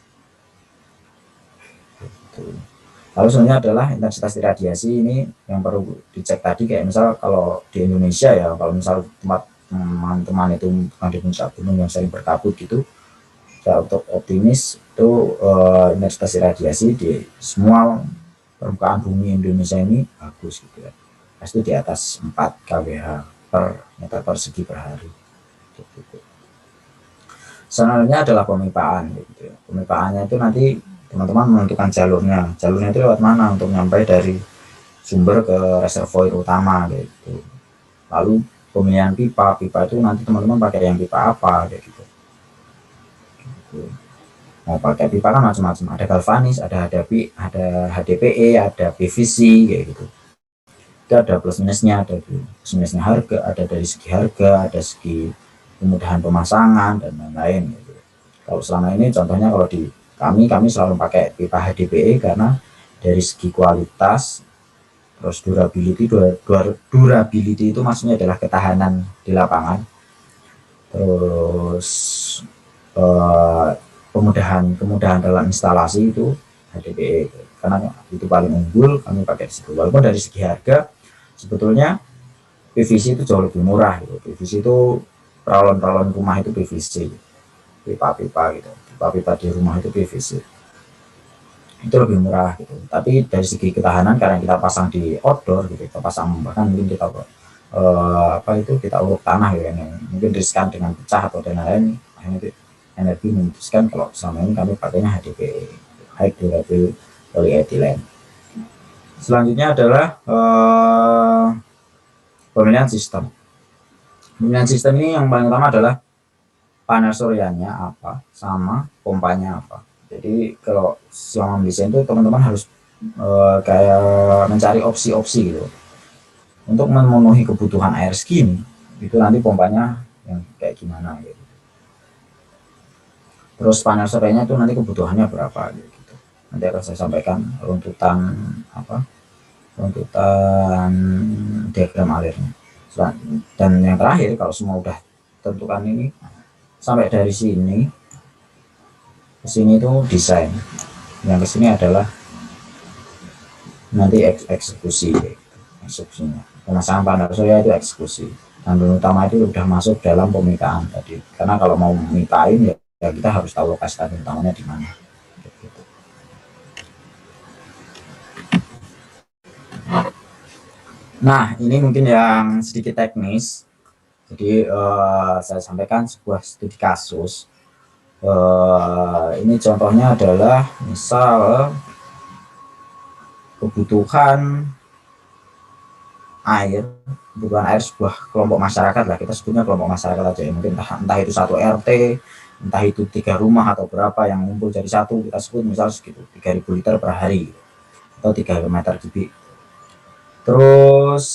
Lalu selanjutnya adalah intensitas radiasi. Ini yang perlu dicek tadi, kayak misal kalau di Indonesia ya, kalau misal tempat teman-teman itu bukan di puncak gunung yang sering berkabut gitu, saya untuk optimis itu intensitas radiasi di semua permukaan bumi Indonesia ini bagus gitu ya, pasti di atas 4 kWh per meter persegi per hari gitu. Selanjutnya adalah pemipaan gitu ya. Pemipaannya itu nanti teman-teman menentukan jalurnya itu lewat mana untuk nyampe dari sumber ke reservoir utama gitu. Lalu pemilihan pipa itu nanti teman-teman pakai yang pipa apa kayak gitu. Mau pakai pipa kan macam-macam, ada galvanis, ada HDPE, ada PVC kayak gitu. Itu ada plus minusnya, ada plus minusnya harga, ada dari segi harga, ada segi kemudahan pemasangan dan lain-lain gitu. Kalau selama ini contohnya kalau di kami selalu pakai pipa HDPE karena dari segi kualitas, terus durability itu maksudnya adalah ketahanan di lapangan, terus kemudahan dalam instalasi itu HDPE karena itu paling unggul, kami pakai di situ. Walaupun dari segi harga sebetulnya PVC itu jauh lebih murah gitu. PVC itu peralon rumah itu PVC, pipa-pipa gitu, pipa-pipa di rumah itu PVC, itu lebih murah gitu. Tapi dari segi ketahanan karena kita pasang di outdoor gitu, kita pasang bahkan mungkin kita kita uruk tanah ya, mungkin riskan dengan pecah atau dan lain-lain, akhirnya energi memutuskan kalau selama ini kami pakainya HDPE, high durable polyethylene. Selanjutnya adalah pemilihan sistem. Pemilihan sistem ini yang paling utama adalah panel suryanya apa sama pompanya apa. Jadi kalau selama mendesain itu teman-teman harus kayak mencari opsi-opsi gitu untuk memenuhi kebutuhan air segini, itu nanti pompanya yang kayak gimana gitu. Terus panel surveinya itu nanti kebutuhannya berapa gitu. Nanti akan saya sampaikan runtutan runtutan diagram alirnya. Dan yang terakhir, kalau semua udah tentukan ini, sampai dari sini ke sini itu desain, yang ke sini adalah nanti eksekusi gitu. Eksekusinya pemasangan panel surya itu eksekusi, tandon utama itu udah masuk dalam pemitaan tadi, karena kalau mau memitain ya kita harus tahu lokasi tandon utamanya di mana gitu. Nah, ini mungkin yang sedikit teknis. Jadi saya sampaikan sebuah studi kasus. Ini contohnya adalah misal kebutuhan air, kebutuhan air sebuah kelompok masyarakat lah, kita sebutnya kelompok masyarakat aja ya. Mungkin entah itu satu RT, entah itu 3 rumah atau berapa yang ngumpul jadi satu, kita sebut misal segitu 3.000 liter per hari atau 3 meter kubik. Terus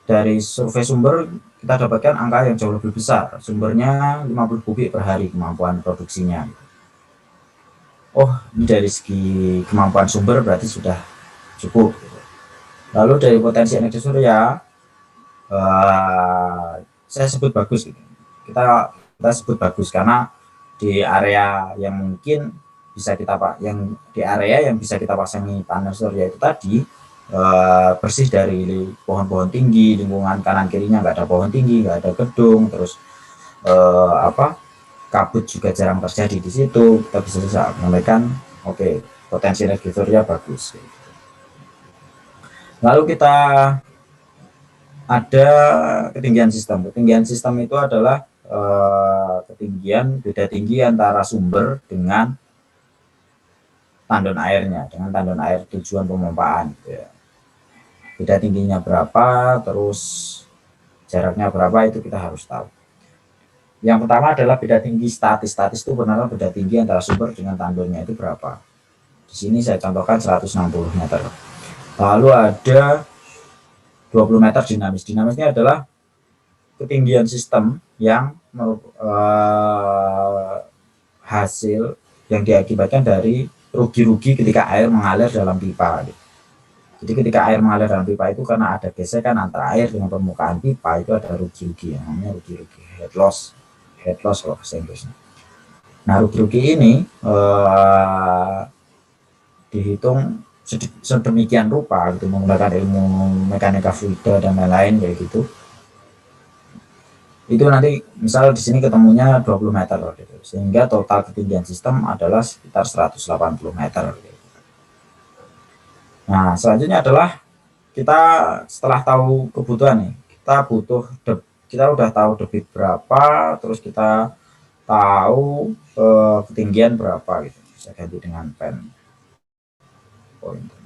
dari survei sumber kita dapatkan angka yang jauh lebih besar, sumbernya 50 kubik per hari kemampuan produksinya. Oh, ini dari segi kemampuan sumber berarti sudah cukup. Lalu dari potensi energi surya, saya sebut bagus. Kita sebut bagus karena di area yang mungkin bisa kita pasangi panel surya itu tadi bersih dari pohon-pohon tinggi, lingkungan kanan kirinya nggak ada pohon tinggi, nggak ada gedung, terus kabut juga jarang terjadi di situ. Kita bisa menyampaikan oke, potensi energi surya bagus. Lalu kita ada ketinggian sistem. Ketinggian sistem itu adalah ketinggian, beda tinggi antara sumber dengan tandon airnya, dengan tandon air tujuan pemompaan gitu ya. Beda tingginya berapa, terus jaraknya berapa, itu kita harus tahu. Yang pertama adalah beda tinggi statis. Statis itu benar-benar beda tinggi antara sumber dengan tandonnya itu berapa. Di sini saya contohkan 160 meter. Lalu ada 20 meter dinamis. Dinamisnya adalah ketinggian sistem yang hasil yang diakibatkan dari rugi-rugi ketika air mengalir dalam pipa. Jadi ketika air mengalir dalam pipa itu karena ada gesekan antara air dengan permukaan pipa, itu ada rugi-rugi, yang namanya rugi-rugi, head loss kalau bahasa Inggrisnya. Nah, rugi-rugi ini dihitung sedemikian rupa gitu, menggunakan ilmu mekanika fluida dan lain-lain kayak gitu. Itu nanti misal di sini ketemunya 20 meter gitu, sehingga total ketinggian sistem adalah sekitar 180 meter gitu. Nah, selanjutnya adalah kita setelah tahu kebutuhan nih, kita udah tahu debit berapa, terus kita tahu ketinggian berapa gitu. Saya ganti dengan pen pointer.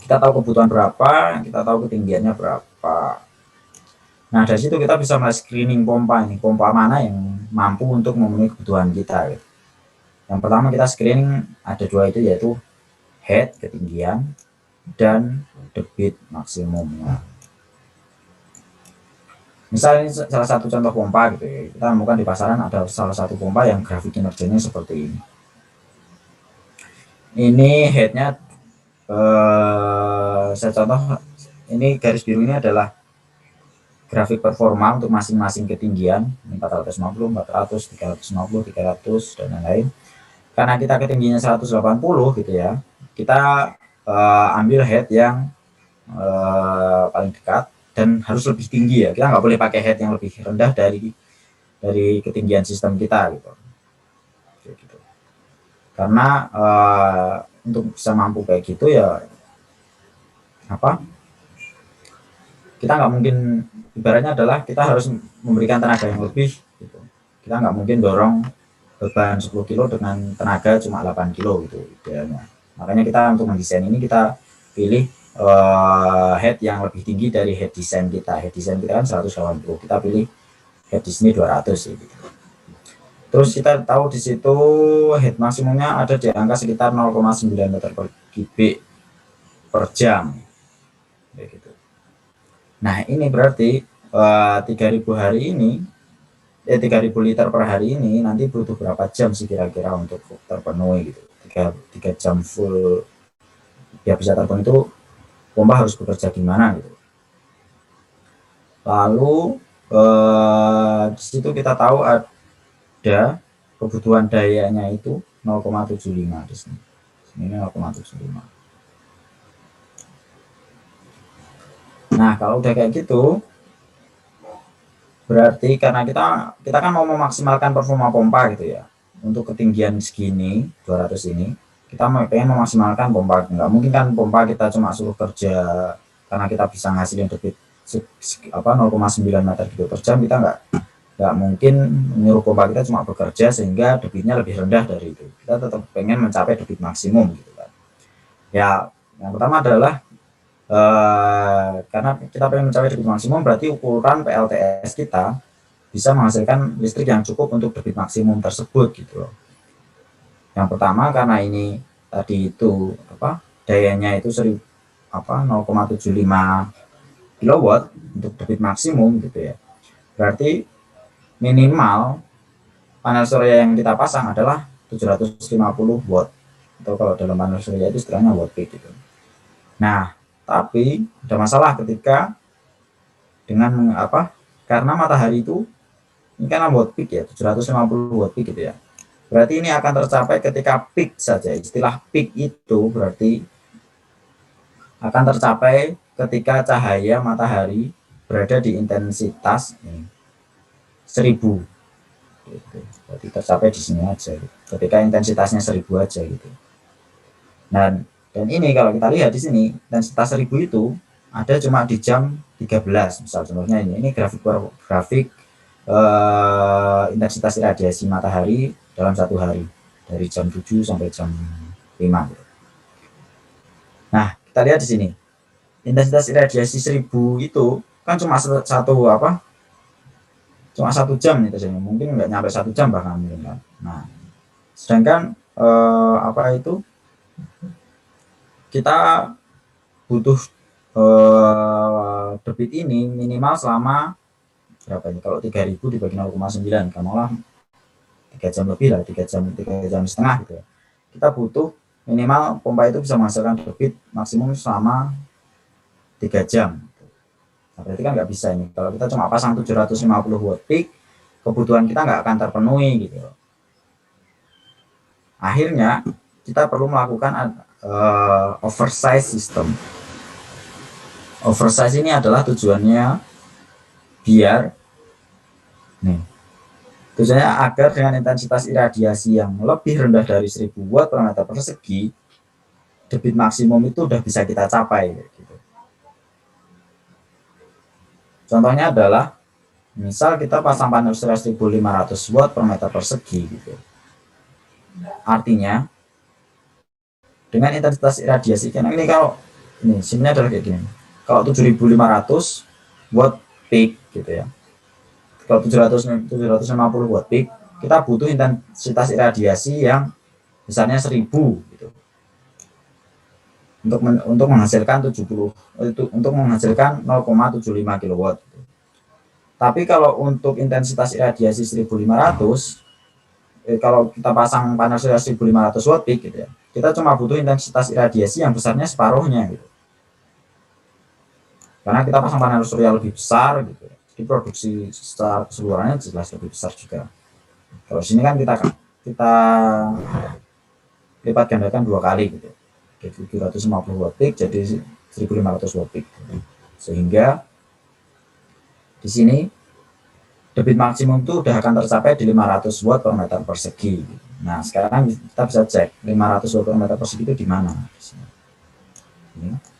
Kita tahu kebutuhan berapa, kita tahu ketinggiannya berapa. Nah, dari situ kita bisa mulai screening pompa ini, pompa mana yang mampu untuk memenuhi kebutuhan kita gitu. Yang pertama kita screening ada dua itu, yaitu head ketinggian dan debit maksimumnya. Misalnya salah satu contoh pompa gitu ya, kita temukan di pasaran ada salah satu pompa yang grafik kinerjanya seperti ini. Ini headnya, saya contoh, ini garis biru ini adalah grafik performa untuk masing-masing ketinggian, ini 450, 400, 350, 300 dan lain-lain. Karena kita ketinggiannya 180 gitu ya, kita ambil head yang paling dekat dan harus lebih tinggi ya. Kita nggak boleh pakai head yang lebih rendah dari ketinggian sistem kita gitu. Karena untuk bisa mampu kayak gitu ya kita nggak mungkin, ibaratnya adalah kita harus memberikan tenaga yang lebih gitu. Kita nggak mungkin dorong beban 10 kilo dengan tenaga cuma 8 kilo gitu idealnya. Makanya kita untuk mendesain ini kita pilih head yang lebih tinggi dari head design kita. Head design kita kan 180, kita pilih head di sini 200 gitu. Terus kita tahu di situ heat maksimumnya ada di angka sekitar 0,9 meter per kubik per jam. Kayak gitu. Nah, ini berarti 3000 hari ini 3000 liter per hari ini nanti butuh berapa jam sih kira-kira untuk terpenuhi gitu. 3 jam full biar bisa terpenuhi itu pompa harus bekerja gimana gitu. Lalu di situ kita tahu ada kebutuhan dayanya itu 0,75 di sini. Ini 0,75. Nah, kalau udah kayak gitu, berarti karena kita kan mau memaksimalkan performa pompa gitu ya. Untuk ketinggian segini, 200 ini, kita pengen memaksimalkan pompa. Nggak mungkin kan pompa kita cuma suruh kerja karena kita bisa ngasilin debit 0,9 meter kubik per jam, kita nggak mungkin menyuruh pompa kita cuma bekerja sehingga debitnya lebih rendah dari itu. Kita tetap pengen mencapai debit maksimum gitu kan. Ya, yang pertama adalah karena kita pengen mencapai debit maksimum, berarti ukuran PLTS kita bisa menghasilkan listrik yang cukup untuk debit maksimum tersebut gitu loh. Yang pertama karena ini tadi itu dayanya itu 0,75 kilowatt untuk debit maksimum gitu ya. Berarti minimal panel surya yang kita pasang adalah 750 watt, atau kalau dalam panel surya itu istilahnya watt peak gitu. Nah, tapi ada masalah ketika dengan karena matahari itu ini kan watt peak ya, 750 watt peak gitu ya. Berarti ini akan tercapai ketika peak saja. Istilah peak itu berarti akan tercapai ketika cahaya matahari berada di intensitas 1000. Gitu. Berarti tercapai di sini aja. Ketika intensitasnya 1000 aja gitu. Dan ini kalau kita lihat di sini intensitas 1000 itu ada cuma di jam 13. Misal contohnya ini grafik intensitas radiasi matahari dalam satu hari dari jam 7 sampai jam 5 gitu. Nah, kita lihat di sini intensitas radiasi 1000 itu kan cuma cuma 1 jam itu saja, mungkin nggak nyampe 1 jam bahkan mungkin kan. Nah, sedangkan kita butuh debit ini minimal selama berapa ini, kalau 3000 dibagi 0,9 kamalah 3 jam lebih lah, 3 jam setengah gitu ya. Kita butuh minimal pompa itu bisa menghasilkan debit maksimum selama 3 jam. Nah, berarti kan nggak bisa ini, kalau kita cuma pasang 750 watt peak, kebutuhan kita nggak akan terpenuhi gitu. Akhirnya kita perlu melakukan oversize system. Oversize ini adalah tujuannya tujuannya agar dengan intensitas iradiasi yang lebih rendah dari 1000 watt per meter persegi, debit maksimum itu udah bisa kita capai gitu. Contohnya adalah misal kita pasang panel surya 1500 watt per meter persegi gitu. Artinya dengan intensitas iradiasi kan ini, kalau ini simnya adalah kayak gini. Kalau 7500 watt peak gitu ya. Kalau 750 watt peak, kita butuh intensitas iradiasi yang besarnya 1000 gitu. Untuk menghasilkan 0,75 kilowatt. Gitu. Tapi kalau untuk intensitas iradiasi 1500, kalau kita pasang panel surya 1500 watt peak gitu ya, kita cuma butuh intensitas iradiasi yang besarnya separuhnya gitu. Karena kita pasang panel surya lebih besar gitu, jadi produksi secara keseluruhannya jelas lebih besar juga. Kalau sini kan kita lipat gandakan 2 kali gitu, jadi 750 watt peak jadi 1500 watt peak, sehingga di sini debit maksimum itu udah akan tercapai di 500 watt per meter persegi. Nah, sekarang kita bisa cek 500 watt per meter persegi itu di mana. Ini.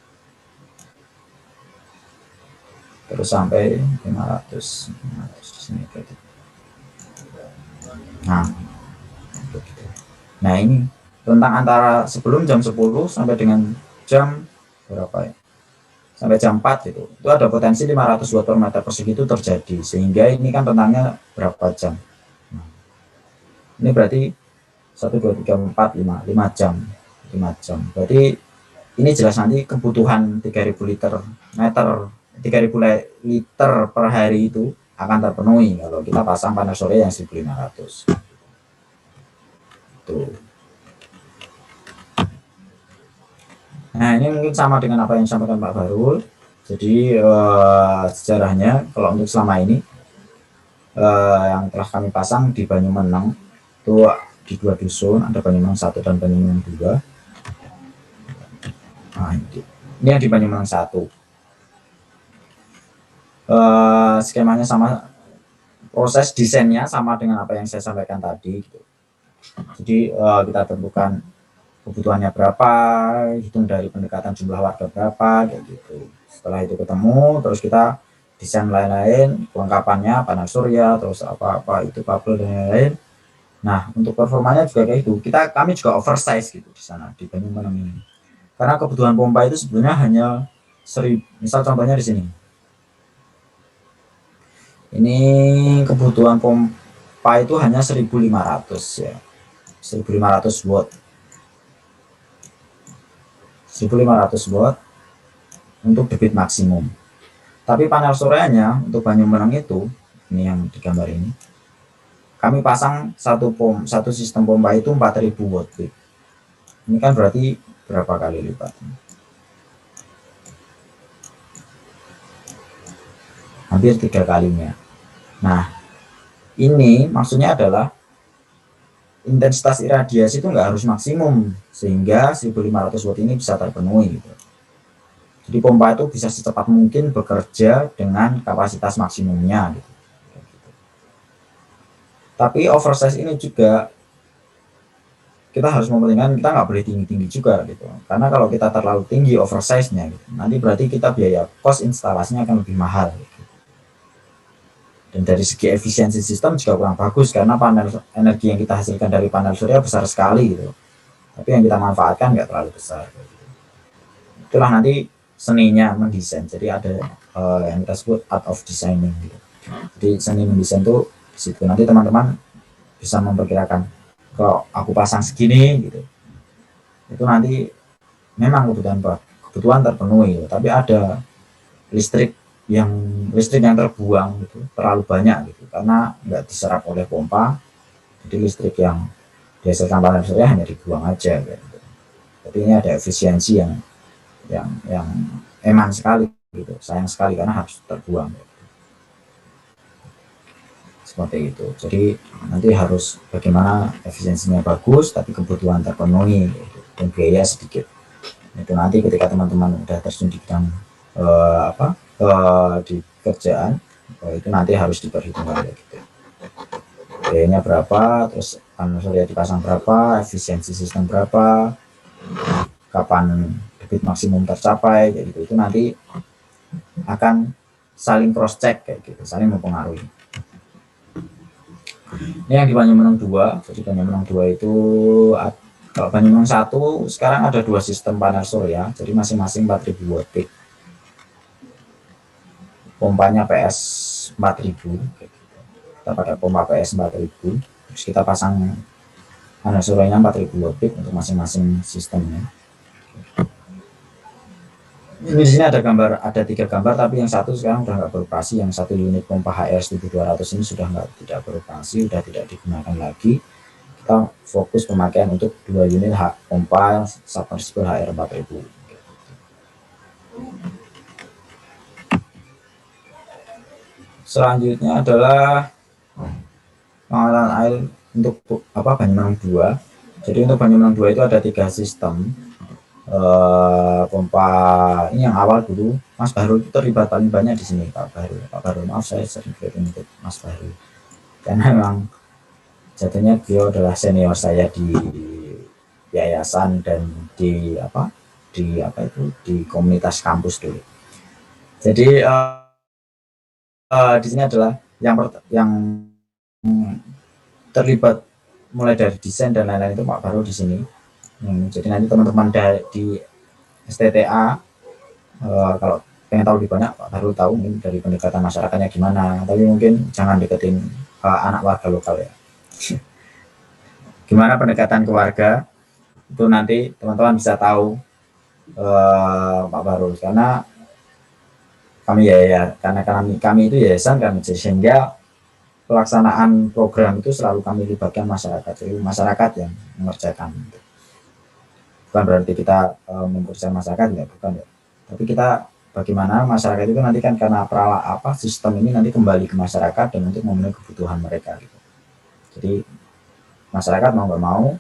Terus sampai 500 sini tadi. Nah, ini rentang antara sebelum jam 10 sampai dengan jam berapa ya? Sampai jam 4 gitu. Itu ada potensi 500 watt per meter persegi itu terjadi. Sehingga ini kan rentangnya berapa jam? Ini berarti 1 2 3 4 5 jam. 5 jam. Berarti ini jelas nanti kebutuhan 3.000 liter per hari itu akan terpenuhi kalau kita pasang panel surya yang 1.500. Tuh. Nah, ini mungkin sama dengan apa yang disampaikan Pak Barul. Jadi sejarahnya kalau untuk selama ini yang telah kami pasang di Banyumeneng itu di 2 dusun, ada Banyumeneng 1 dan Banyumeneng 2. Nah, ini yang di Banyumeneng 1. Skemanya sama, proses desainnya sama dengan apa yang saya sampaikan tadi gitu. Jadi kita tentukan kebutuhannya berapa, hitung dari pendekatan jumlah warga berapa kayak gitu. Setelah itu ketemu, terus kita desain lain-lain, kelengkapannya panel surya, terus apa-apa itu kabel dan lain-lain. Nah, untuk performanya juga kayak itu. Kami juga oversize gitu di sana di Banyumeneng ini. Karena kebutuhan pompa itu sebenarnya hanya 1.000, misal contohnya di sini. Ini kebutuhan pompa itu hanya 1.500 ya. 1.500 watt. 1.500 watt untuk debit maksimum. Tapi panel suryanya untuk Banyumeneng itu, ini yang digambar ini, kami pasang satu sistem pompa itu 4.000 watt. Ini kan berarti berapa kali lipat? Hampir 3 kalinya. Nah, ini maksudnya adalah intensitas iradiasi itu nggak harus maksimum sehingga 1.500 watt ini bisa terpenuhi gitu. Jadi pompa itu bisa secepat mungkin bekerja dengan kapasitas maksimumnya gitu. Tapi oversize ini juga kita harus mementingkan, kita nggak boleh tinggi-tinggi juga gitu. Karena kalau kita terlalu tinggi oversize-nya gitu, nanti berarti kita biaya cost instalasinya akan lebih mahal gitu. Dan dari segi efisiensi sistem juga kurang bagus karena panel energi yang kita hasilkan dari panel surya besar sekali gitu. Tapi yang kita manfaatkan nggak terlalu besar gitu. Itulah nanti seninya mendesain. Jadi ada yang kita sebut art of designing gitu. Jadi seni mendesain itu di situ nanti teman-teman bisa memperkirakan kalau aku pasang segini gitu, itu nanti memang kebutuhan terpenuhi, tapi ada listrik yang terbuang gitu terlalu banyak gitu karena nggak diserap oleh pompa, jadi listrik yang dihasilkan panel surya hanya dibuang aja gitu. Jadi ini ada efisiensi yang eman sekali gitu, sayang sekali karena harus terbuang gitu. Seperti itu. Jadi nanti harus bagaimana efisiensinya bagus tapi kebutuhan terpenuhi gitu, dan biaya sedikit. Itu nanti ketika teman-teman udah terjun di bidang di kerjaan itu nanti harus diperhitungkan gitu. Biayanya berapa, terus panel surya dipasang berapa, efisiensi sistem berapa, kapan debit maksimum tercapai kayak gitu. Itu nanti akan saling cross check kayak gitu, saling mempengaruhi. Ini yang di Banyumeneng 2. Jadi Banyumeneng 2 itu, kalau Banyumeneng 1 sekarang ada 2 sistem panel surya, jadi masing-masing 4.000 watt peak. Pompanya PS 4.000 kita pakai pompa PS 4.000, terus kita pasang panel suryanya 4.000 watt peak untuk masing-masing sistemnya. Ini di sini ada 3 gambar, tapi yang satu sekarang sudah nggak beroperasi. Yang satu unit pompa HR 1200 ini sudah tidak beroperasi, sudah tidak digunakan lagi. Kita fokus pemakaian untuk 2 unit pompa submersible HR 4000. Selanjutnya adalah pengalihan air untuk Banyumeneng 2. Jadi untuk Banyumeneng 2 itu ada 3 sistem. Pompa ini yang awal dulu Mas Bahrul itu terlibat paling banyak di sini. Pak Bahrul, maaf saya sering kritik Mas Bahrul karena memang jatuhnya beliau adalah senior saya di yayasan dan di komunitas kampus dulu. Jadi di sini adalah yang terlibat mulai dari desain dan lain-lain itu Pak Bahrul di sini. Jadi nanti teman-teman di STTA kalau pengen tahu lebih banyak, Pak Bahrul tahu mungkin dari pendekatan masyarakatnya gimana, tapi mungkin jangan deketin anak warga lokal ya. Gimana pendekatan keluarga itu nanti teman-teman bisa tahu Pak Barul, karena kami itu yayasan kan, sehingga pelaksanaan program itu selalu kami libatkan masyarakat, jadi masyarakat yang mengerjakan. Bukan berarti kita mempekerjakan masyarakat ya, bukan ya, tapi kita bagaimana masyarakat itu nanti kan, karena sistem ini nanti kembali ke masyarakat dan untuk memenuhi kebutuhan mereka gitu. Jadi masyarakat mau nggak mau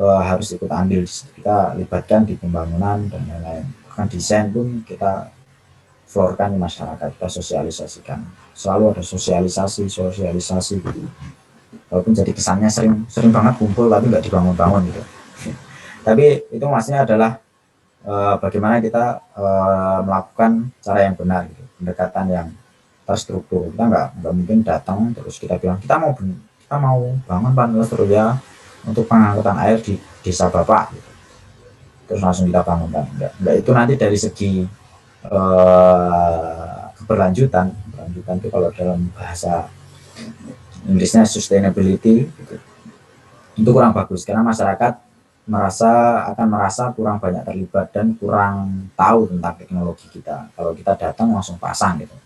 harus ikut andil, kita libatkan di pembangunan dan lain-lain, bahkan desain pun kita floorkan di masyarakat, kita sosialisasikan, selalu ada sosialisasi gitu. Walaupun jadi kesannya sering banget kumpul tapi nggak dibangun-bangun gitu, tapi itu maksudnya adalah bagaimana kita melakukan cara yang benar gitu, pendekatan yang terstruktur. Kita nggak mungkin datang terus kita bilang kita mau bangun panel surya untuk pengangkutan air di desa Bapak gitu, terus langsung kita bangunkan. Enggak, itu nanti dari segi keberlanjutan itu kalau dalam bahasa Inggrisnya sustainability gitu, itu kurang bagus karena masyarakat akan merasa kurang banyak terlibat dan kurang tahu tentang teknologi kita. Kalau kita datang langsung pasang gitu,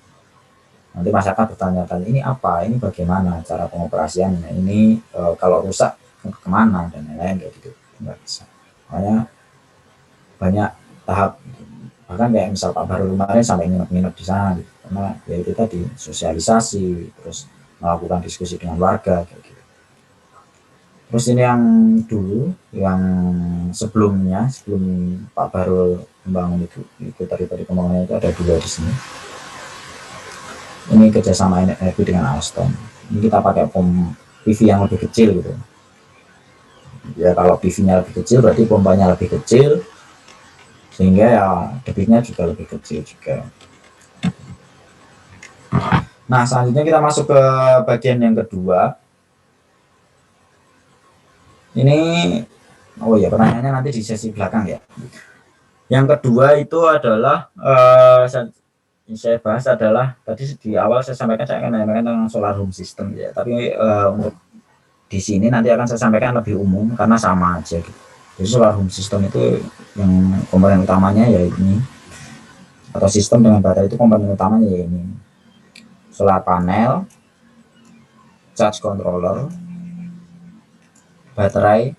nanti masyarakat bertanya-tanya ini apa, ini bagaimana cara pengoperasiannya, ini kalau rusak kemana dan lain-lain kayak gitu, nggak bisa. Makanya banyak tahap, bahkan kayak misal Pak Baru kemarin sampai nginep-nginep di sana gitu, karena ya itu tadi sosialisasi, terus melakukan diskusi dengan warga kayak gitu. Terus ini yang dulu, yang sebelum Pak Baru membangun itu tadi pembangunannya itu ada 2 di sini. Ini kerjasama energi dengan Alstom. Ini kita pakai PV yang lebih kecil gitu. Ya kalau PV-nya lebih kecil berarti pompanya lebih kecil, sehingga ya debitnya juga lebih kecil juga. Nah selanjutnya kita masuk ke bagian yang kedua. Ini pertanyaannya nanti di sesi belakang ya. Yang kedua itu adalah saya bahas adalah, tadi di awal saya sampaikan, saya akan menyampaikan tentang solar home system ya, tapi untuk di sini nanti akan saya sampaikan lebih umum karena sama aja gitu. Jadi solar home system itu yang komponen utamanya ya ini, atau sistem dengan baterai itu komponen utamanya ya ini: solar panel, charge controller, baterai,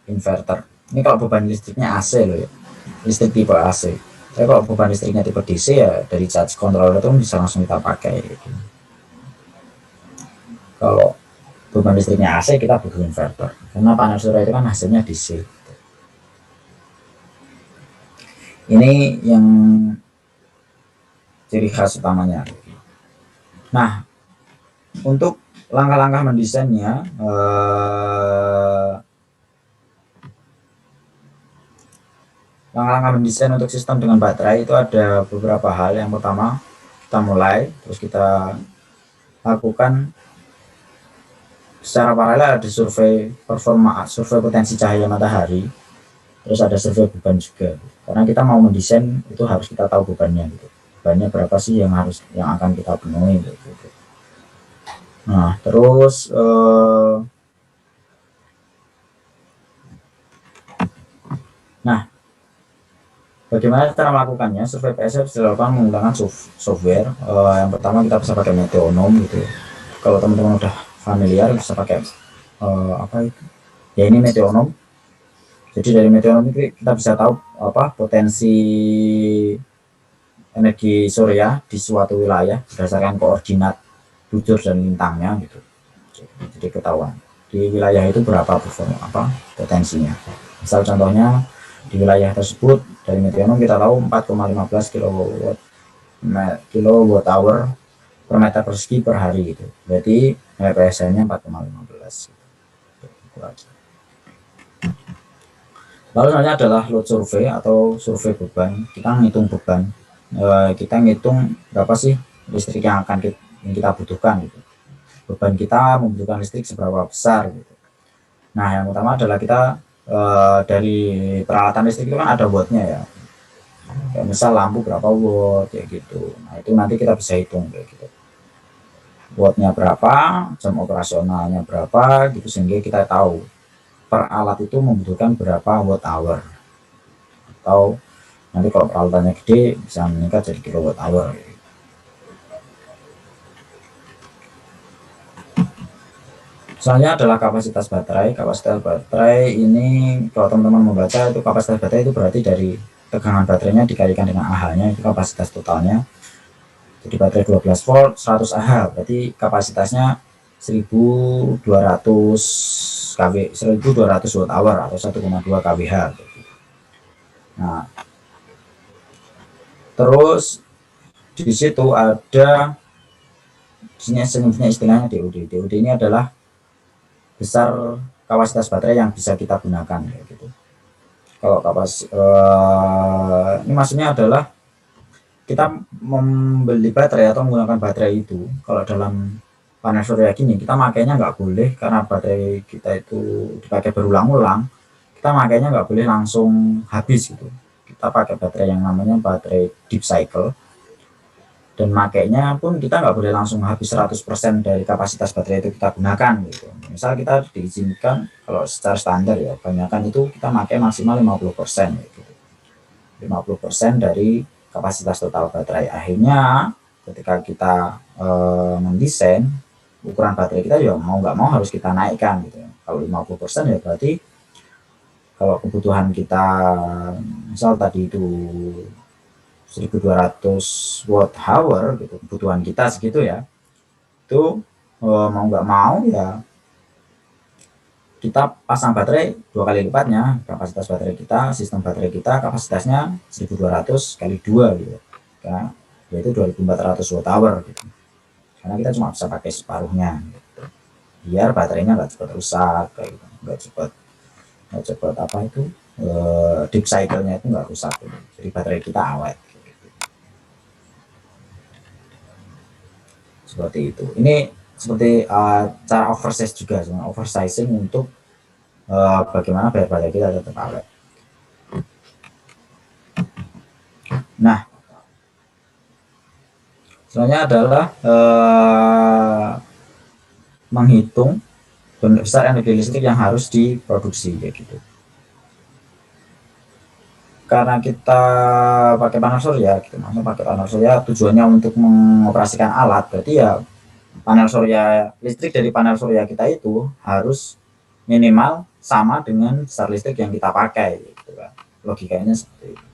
inverter. Ini kalau beban listriknya AC loh ya, listrik tipe AC. Tapi kalau beban listriknya tipe DC ya dari charge controller itu bisa langsung kita pakai gitu. Kalau beban listriknya AC kita butuh inverter, karena panel surya itu kan hasilnya DC. Ini yang ciri khas utamanya. Nah, untuk langkah-langkah mendesainnya, langkah-langkah mendesain untuk sistem dengan baterai itu ada beberapa hal. Yang pertama, kita mulai, terus kita lakukan secara paralel, ada survei potensi cahaya matahari, terus ada survei beban juga, karena kita mau mendesain itu harus kita tahu bebannya gitu. Bebannya berapa sih yang akan kita penuhi gitu. Nah terus bagaimana cara melakukannya? Survei PSF dilakukan menggunakan software. Yang pertama kita bisa pakai Meteonom gitu. Kalau teman-teman udah familiar bisa pakai apa itu? Ya ini Meteonom. Jadi dari Meteonom itu kita bisa tahu potensi energi surya di suatu wilayah berdasarkan koordinat bujur dan lintangnya gitu. Jadi ketahuan di wilayah itu berapa potensinya. Misal contohnya di wilayah tersebut dari Meteonom kita tahu 4,15 kilowatt hour per meter persegi per hari gitu. Berarti PSN-nya 4,15 gitu. Lalu selanjutnya adalah load survey atau survei beban. Kita ngitung beban, kita ngitung berapa sih listrik yang kita butuhkan gitu. Beban kita membutuhkan listrik seberapa besar gitu. Nah yang utama adalah kita dari peralatan listrik itu kan ada wattnya ya. Kayak misal lampu berapa watt kayak gitu. Nah itu nanti kita bisa hitung kayak gitu. Wattnya berapa, jam operasionalnya berapa gitu, sehingga kita tahu per alat itu membutuhkan berapa watt hour, atau nanti kalau peralatannya gede bisa meningkat jadi kilowatt hour. Selanjutnya adalah kapasitas baterai. Kapasitas baterai ini kalau teman-teman membaca itu kapasitas baterai itu berarti dari tegangan baterainya dikalikan dengan Ah-nya, itu kapasitas totalnya. Jadi baterai 12 volt 100 Ah berarti kapasitasnya 1200 kW, 1200 watt hour atau 1,2 kWh. Nah, terus di situ ada senyumnya istilahnya DOD. DOD ini adalah besar kapasitas baterai yang bisa kita gunakan kayak gitu. Kalau ini maksudnya adalah kita membeli baterai atau menggunakan baterai itu, kalau dalam panel surya gini kita makainya nggak boleh, karena baterai kita itu dipakai berulang-ulang, kita makainya nggak boleh langsung habis gitu. Kita pakai baterai yang namanya baterai deep cycle, dan makainya pun kita nggak boleh langsung habis 100% dari kapasitas baterai itu kita gunakan gitu. Misal kita diizinkan, kalau secara standar ya kebanyakan itu kita pakai maksimal 50% gitu. 50% dari kapasitas total baterai. Akhirnya ketika kita mendesain ukuran baterai kita ya mau nggak mau harus kita naikkan gitu. Kalau 50% ya berarti kalau kebutuhan kita misal tadi itu 1200 watt hour gitu, kebutuhan kita segitu ya, itu mau nggak mau ya kita pasang baterai 2 kali lipatnya kapasitas baterai kita. Sistem baterai kita kapasitasnya 1200 kali 2 gitu ya, yaitu 2400 watt hour gitu, karena kita cuma bisa pakai separuhnya gitu. Biar baterainya nggak cepat rusak kayak gitu, nggak cepat apa itu deep cycle-nya itu nggak rusak gitu. Jadi baterai kita awet. Seperti itu. Ini seperti cara oversize juga, oversizing untuk bagaimana biar baterai kita tetap awet. Nah, selanjutnya adalah menghitung besar energi listrik yang harus diproduksi kayak gitu. Karena kita pakai panel surya, gitu, maksudnya pakai panel surya tujuannya untuk mengoperasikan alat, berarti ya panel surya, listrik dari panel surya kita itu harus minimal sama dengan besar listrik yang kita pakai, gitu kan. Logikanya seperti itu.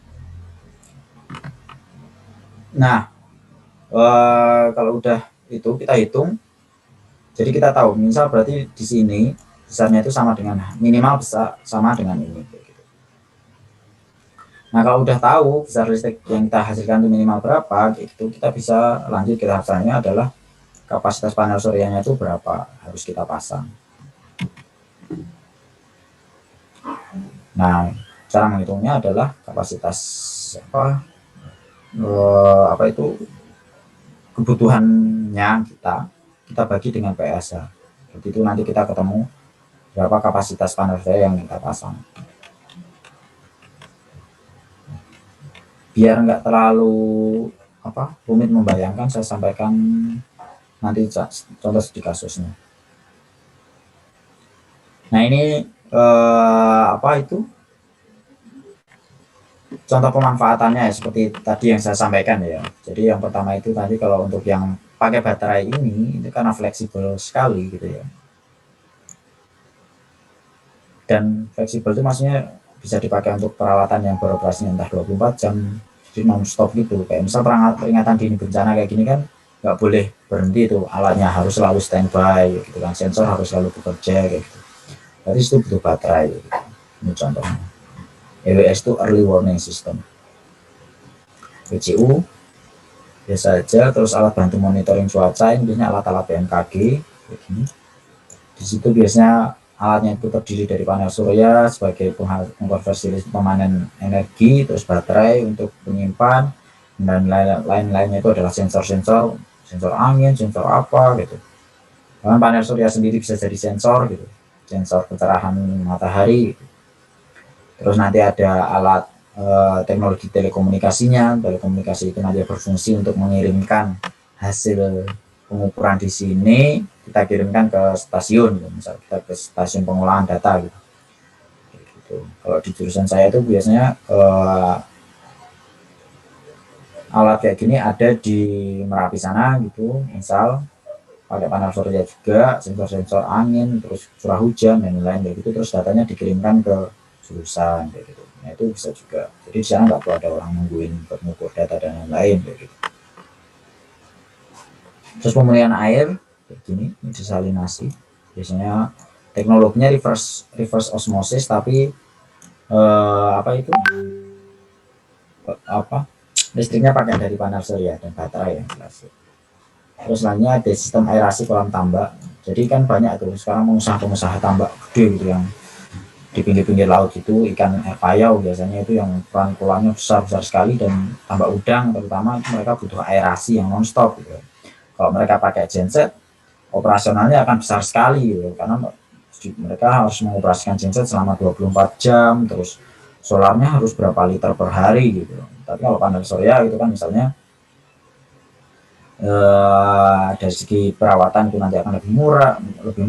Nah, kalau udah itu kita hitung, jadi kita tahu, misal berarti di sini besarnya itu sama dengan minimal besar sama dengan ini. Nah, kalau udah tahu besar listrik yang kita hasilkan itu minimal berapa, gitu, kita bisa lanjut ke tahap selanjutnya adalah kapasitas panel suryanya itu berapa harus kita pasang. Nah, cara menghitungnya adalah kapasitas apa itu kebutuhannya kita bagi dengan PSH. Jadi itu nanti kita ketemu berapa kapasitas panel surya yang kita pasang. Biar nggak terlalu rumit membayangkan, saya sampaikan nanti contoh di kasusnya. Nah, ini contoh pemanfaatannya ya, seperti tadi yang saya sampaikan ya. Jadi yang pertama itu tadi kalau untuk yang pakai baterai ini itu karena fleksibel sekali gitu ya. Dan fleksibel itu maksudnya bisa dipakai untuk peralatan yang beroperasi entah 24 jam, jadi non-stop gitu. Kayak misal peringatan dini bencana kayak gini kan nggak boleh berhenti tuh, alatnya harus selalu standby gitu kan, sensor harus selalu bekerja kayak gitu. Jadi itu butuh baterai gitu. Ini contohnya. EWS itu Early Warning System. WCU biasa aja, terus alat bantu monitoring cuaca, ini biasanya alat-alat BMKG kayak gini. Di situ biasanya alatnya itu terdiri dari panel surya sebagai pengkonversi pemanen energi, terus baterai untuk penyimpan, dan lain-lainnya itu adalah sensor angin, sensor apa gitu. Bahkan panel surya sendiri bisa jadi sensor gitu, sensor pencerahan matahari gitu. Terus nanti ada alat teknologi telekomunikasinya. Telekomunikasi itu nanti berfungsi untuk mengirimkan hasil pengukuran di sini, kita kirimkan ke stasiun, misal kita ke stasiun pengolahan data gitu. gitu. Kalau di jurusan saya itu biasanya alat kayak gini ada di Merapi sana gitu, misal pakai panel surya juga, sensor-sensor angin, terus curah hujan dan lain-lain kayak gitu, terus datanya dikirimkan ke jurusan kayak gitu. Nah itu bisa juga. Jadi di sana nggak perlu ada orang nungguin buat mengukur data dan lain-lain kayak gitu. Terus pemulihan air kayak gini, ini desalinasi. Biasanya teknologinya reverse osmosis, tapi apa itu? Listriknya pakai dari panel surya dan baterai yang jelas. Terus lainnya ada sistem aerasi kolam tambak. Jadi kan banyak tuh sekarang pengusaha tambak gede gitu yang di pinggir-pinggir laut itu, ikan air payau biasanya itu yang ukuran kolamnya besar sekali, dan tambak udang terutama mereka butuh aerasi yang nonstop gitu. Kalau mereka pakai genset, operasionalnya akan besar sekali gitu, karena mereka harus mengoperasikan genset selama 24 jam, terus solarnya harus berapa liter per hari gitu. Tapi kalau panel surya gitu kan misalnya dari segi perawatan itu nanti akan lebih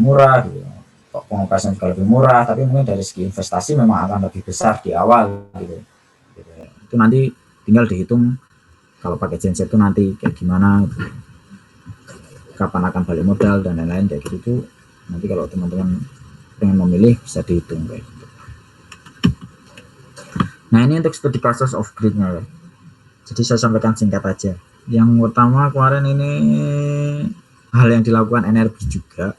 murah gitu. Pengoperasian juga lebih murah, tapi mungkin dari segi investasi memang akan lebih besar di awal gitu. Itu nanti tinggal dihitung kalau pakai genset itu nanti kayak gimana gitu. Kapan akan balik modal dan lain-lain kayak gitu. Nanti kalau teman-teman pengen memilih bisa dihitung kayak gitu. Nah ini untuk studi kasus of grid-nya ya. Jadi saya sampaikan singkat aja. Yang pertama kemarin ini hal yang dilakukan energi juga.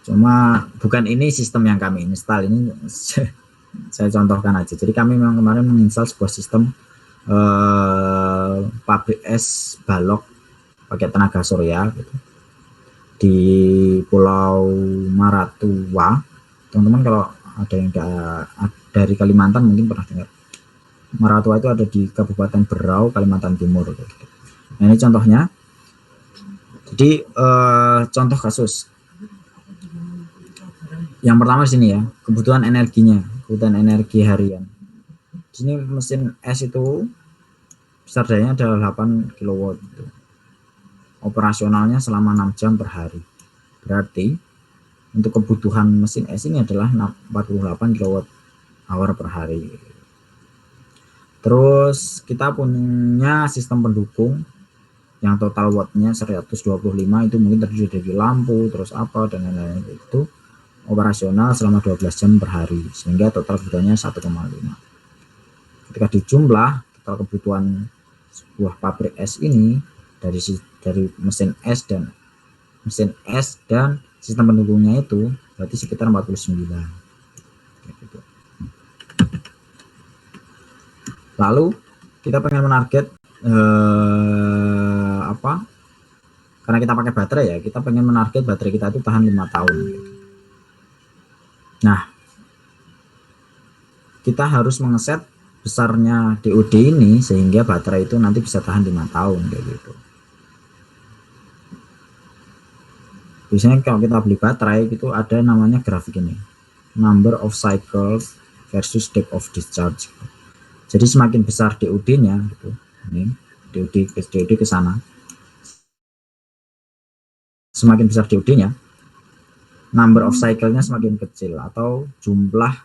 Cuma bukan ini sistem yang kami install, ini saya contohkan aja. Jadi kami memang kemarin menginstal sebuah sistem pabrik es balok pakai tenaga surya gitu, di Pulau Maratua. Teman-teman kalau ada yang dari Kalimantan mungkin pernah dengar. Maratua itu ada di Kabupaten Berau, Kalimantan Timur gitu. Nah ini contohnya. Jadi contoh kasus yang pertama di sini ya, kebutuhan energinya, kebutuhan energi harian. Di sini mesin es itu besar dayanya adalah 8 kW gitu. Operasionalnya selama 6 jam per hari. Berarti untuk kebutuhan mesin es ini adalah 48 kWh per hari. Terus kita punya sistem pendukung yang total wattnya 125, itu mungkin terdiri dari lampu, terus apa dan lain-lain, itu operasional selama 12 jam per hari, sehingga total kebutuhannya 1,5. Ketika dijumlah total kebutuhan sebuah pabrik es ini dari mesin es dan sistem pendukungnya itu berarti sekitar 49. Gitu. Lalu kita pengen menarget karena kita pakai baterai ya, kita pengen menarget baterai kita itu tahan 5 tahun. Nah, kita harus mengeset besarnya DOD ini sehingga baterai itu nanti bisa tahan 5 tahun kayak gitu. Biasanya kalau kita beli baterai itu ada namanya grafik ini, number of cycles versus depth of discharge. Jadi semakin besar DOD-nya gitu, ini DOD ke sana, semakin besar DOD-nya, number of cycle-nya semakin kecil, atau jumlah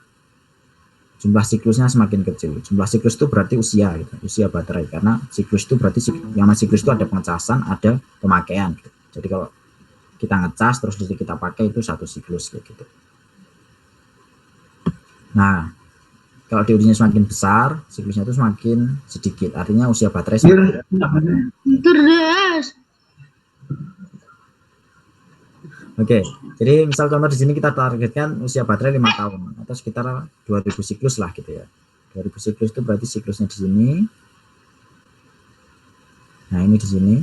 siklusnya semakin kecil. Jumlah siklus itu berarti usia gitu, usia baterai, karena siklus itu berarti yang siklus itu ada pengecasan, ada pemakaian gitu. Jadi kalau kita ngecas terus kita pakai itu satu siklus gitu. Nah, kalau DOD-nya semakin besar, siklusnya itu semakin sedikit, artinya usia baterai semakin Oke, jadi misal contoh di sini kita targetkan usia baterai 5 tahun atau sekitar 2000 siklus lah gitu ya. 2000 siklus itu berarti siklusnya di sini. Nah, ini di sini.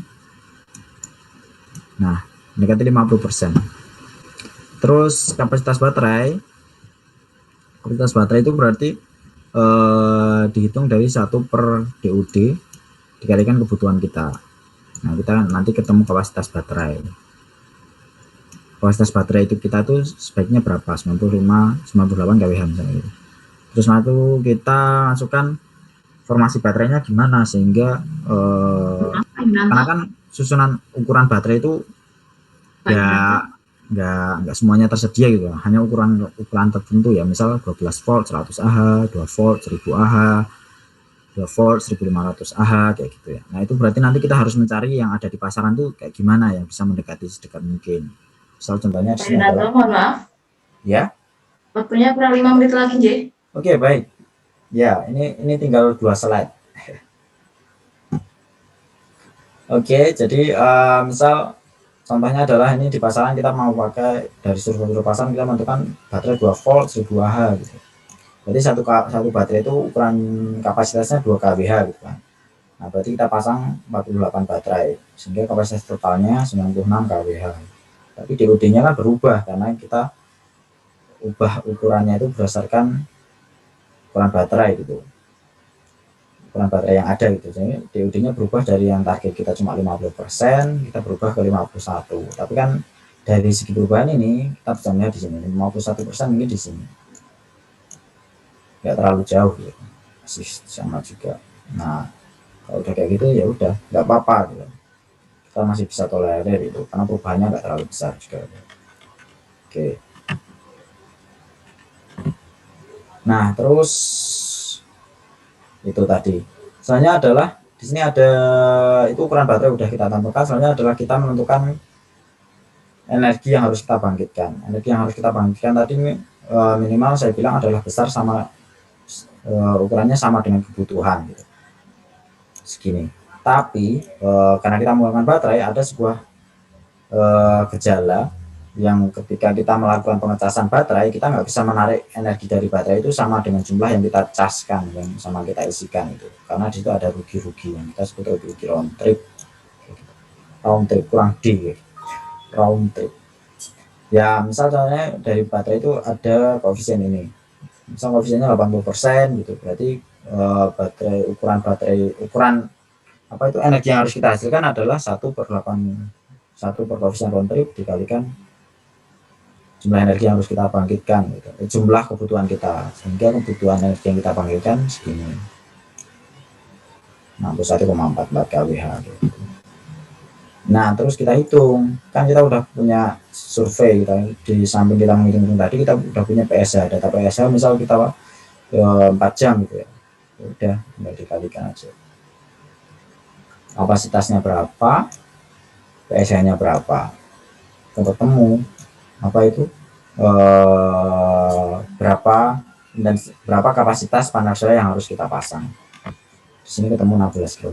Nah, mendekati 50%. Terus kapasitas baterai itu berarti dihitung dari 1 per DOD dikalikan kebutuhan kita. Nah, kita nanti ketemu kapasitas baterai. Kapasitas baterai itu kita tuh sebaiknya berapa? 95, 98 kWh misalnya gitu. Terus nanti kita masukkan formasi baterainya gimana sehingga karena kan susunan ukuran baterai itu ya nggak semuanya tersedia gitu, hanya ukuran tertentu ya, misal 12 volt 100 Ah, 2 volt 1000 Ah, 2 volt 1500 Ah, kayak gitu ya. Nah itu berarti nanti kita harus mencari yang ada di pasaran tuh kayak gimana yang bisa mendekati sedekat mungkin. Misal contohnya di Pak sini Yunanto, adalah mohon maaf, ya. waktunya kurang 5 menit lagi, J. Oke, baik. Ya, ini tinggal 2 slide. Oke, jadi misal contohnya adalah ini di pasaran kita mau pakai dari survei pasaran kita menentukan baterai 2 volt 1000 Ah gitu. Berarti satu baterai itu ukuran kapasitasnya 2 kWh gitu kan. Nah, berarti kita pasang 48 baterai sehingga kapasitas totalnya 96 kWh. Tapi DOD-nya kan berubah karena kita ubah ukurannya itu berdasarkan ukuran baterai gitu. Ukuran baterai yang ada gitu. Jadi DOD-nya berubah dari yang target kita cuma 50%, kita berubah ke 51. Tapi kan dari segi perubahan ini kita bisa melihat di sini 51% mungkin di sini. Nggak terlalu jauh gitu. Masih sama juga. Nah, kalau udah kayak gitu ya udah, nggak apa-apa gitu. Kita masih bisa tolerir itu karena perubahannya nggak terlalu besar juga. Oke. Nah, terus itu tadi. Soalnya adalah di sini ada itu ukuran baterai udah kita tentukan. Soalnya adalah kita menentukan energi yang harus kita bangkitkan. Energi yang harus kita bangkitkan tadi minimal saya bilang adalah besar sama ukurannya sama dengan kebutuhan gitu. Segini. Tapi karena kita menggunakan baterai ada sebuah gejala yang ketika kita melakukan pengecasan baterai kita nggak bisa menarik energi dari baterai itu sama dengan jumlah yang kita caskan yang sama kita isikan itu, karena di situ ada rugi-rugi yang kita sebut rugi round trip kurang D round trip ya. Misal contohnya dari baterai itu ada koefisien ini, misal koefisiennya 80% gitu, berarti ukuran apa itu energi yang harus kita hasilkan adalah 1/8 koefisien round trip dikalikan jumlah energi yang harus kita bangkitkan gitu. Jumlah kebutuhan kita, sehingga kebutuhan energi yang kita bangkitkan segini 61,44 kWh gitu. Nah terus kita hitung, kan kita udah punya survei kita, di samping kita menghitung tadi kita udah punya PSH, data PSH misal kita 4 jam gitu ya, udah tinggal dikalikan aja kapasitasnya berapa, PSH nya berapa, ketemu apa itu dan berapa kapasitas panel surya yang harus kita pasang. Di sini ketemu 16 kW.